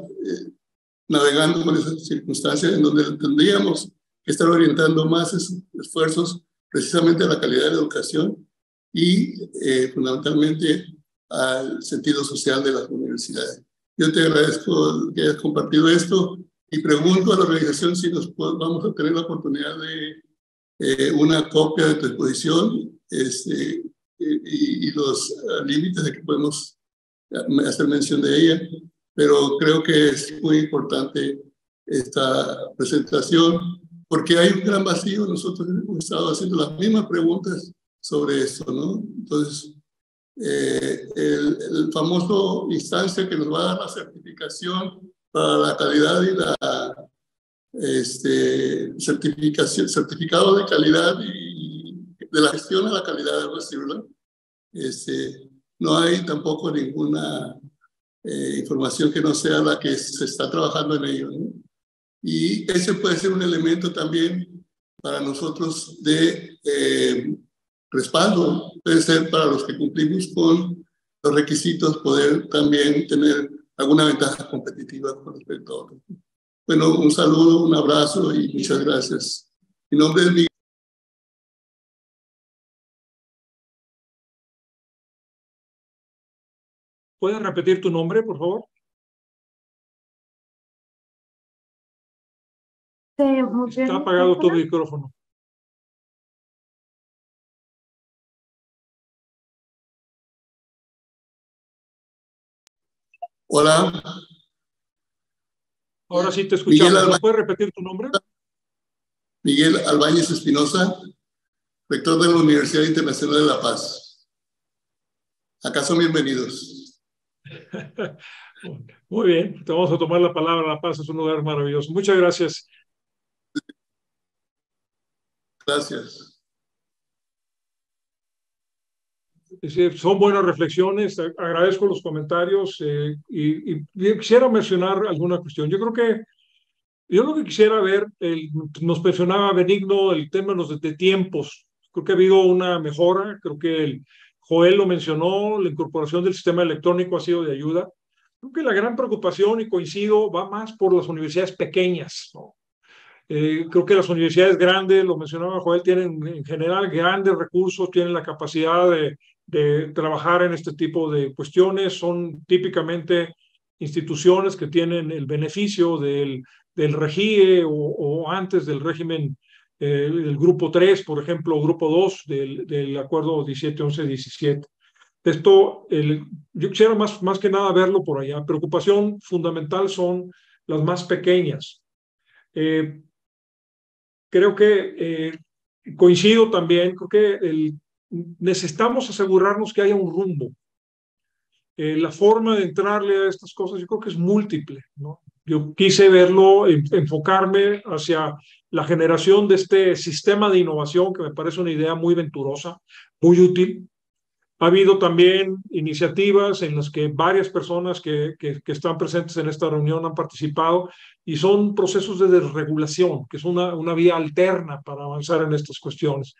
navegando con esas circunstancias en donde tendríamos que estar orientando más esos esfuerzos precisamente a la calidad de la educación y fundamentalmente al sentido social de las universidades. Yo te agradezco que hayas compartido esto y pregunto a la organización si vamos a tener la oportunidad de una copia de tu exposición y los límites de que podemos hacer mención de ella pero creo que es muy importante esta presentación porque hay un gran vacío. Nosotros hemos estado haciendo las mismas preguntas sobre esto, ¿no? Entonces, el famoso instancia que nos va a dar la certificación para la calidad y la certificado de calidad y de la gestión de la calidad del residuo, no hay tampoco ninguna información que no sea la que se está trabajando en ello, ¿no? Y ese puede ser un elemento también para nosotros de respaldo, puede ser para los que cumplimos con los requisitos, poder también tener alguna ventaja competitiva con respecto a otros. Bueno, un saludo, un abrazo y muchas gracias. Mi nombre es Miguel. ¿Puedes repetir tu nombre, por favor? Está apagado tu micrófono. Hola. Ahora sí te escuchamos. ¿Puedes repetir tu nombre? Miguel Albáñez Espinosa, rector de la Universidad Internacional de La Paz. Acá son bienvenidos. Muy bien, te vamos a tomar la palabra. La Paz es un lugar maravilloso. Muchas gracias. Gracias. Son buenas reflexiones, agradezco los comentarios y quisiera mencionar alguna cuestión. Yo lo que quisiera ver, nos mencionaba Benigno el tema de tiempos. Creo que ha habido una mejora, creo que Joel lo mencionó, la incorporación del sistema electrónico ha sido de ayuda. Creo que la gran preocupación, y coincido, va más por las universidades pequeñas, ¿no? Creo que las universidades grandes, lo mencionaba Joel, tienen en general grandes recursos, tienen la capacidad de trabajar en este tipo de cuestiones, son típicamente instituciones que tienen el beneficio del REGIE o antes del régimen, el grupo 3, por ejemplo, o grupo 2 del acuerdo 17-11-17. Esto, yo quisiera más que nada verlo por allá. Preocupación fundamental son las más pequeñas. Creo que coincido también, creo que necesitamos asegurarnos que haya un rumbo. La forma de entrarle a estas cosas yo creo que es múltiple, ¿no? Yo quise verlo, enfocarme hacia la generación de este sistema de innovación que me parece una idea muy venturosa, muy útil. Ha habido también iniciativas en las que varias personas que están presentes en esta reunión han participado y son procesos de desregulación, que es una vía alterna para avanzar en estas cuestiones.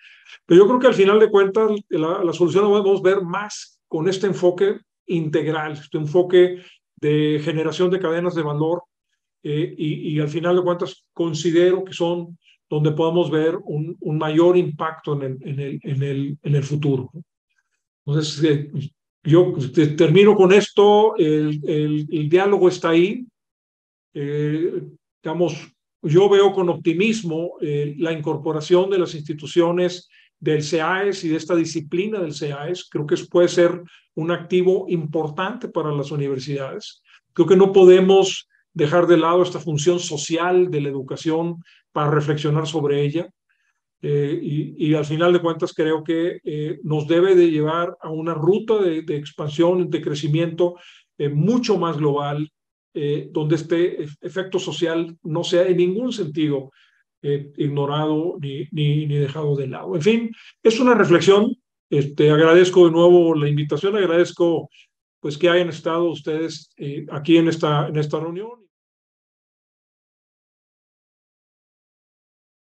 Pero yo creo que al final de cuentas la solución la podemos ver más con este enfoque integral, este enfoque de generación de cadenas de valor y al final de cuentas considero que son donde podemos ver un mayor impacto en el futuro. Entonces, yo termino con esto, el diálogo está ahí. Digamos, yo veo con optimismo la incorporación de las instituciones del CEAES y de esta disciplina del CEAES. Creo que puede ser un activo importante para las universidades. Creo que no podemos dejar de lado esta función social de la educación para reflexionar sobre ella. Y al final de cuentas creo que nos debe de llevar a una ruta de expansión, de crecimiento mucho más global, donde este efecto social no sea en ningún sentido ignorado ni dejado de lado. En fin, es una reflexión. Agradezco de nuevo la invitación, agradezco pues que hayan estado ustedes aquí en esta reunión.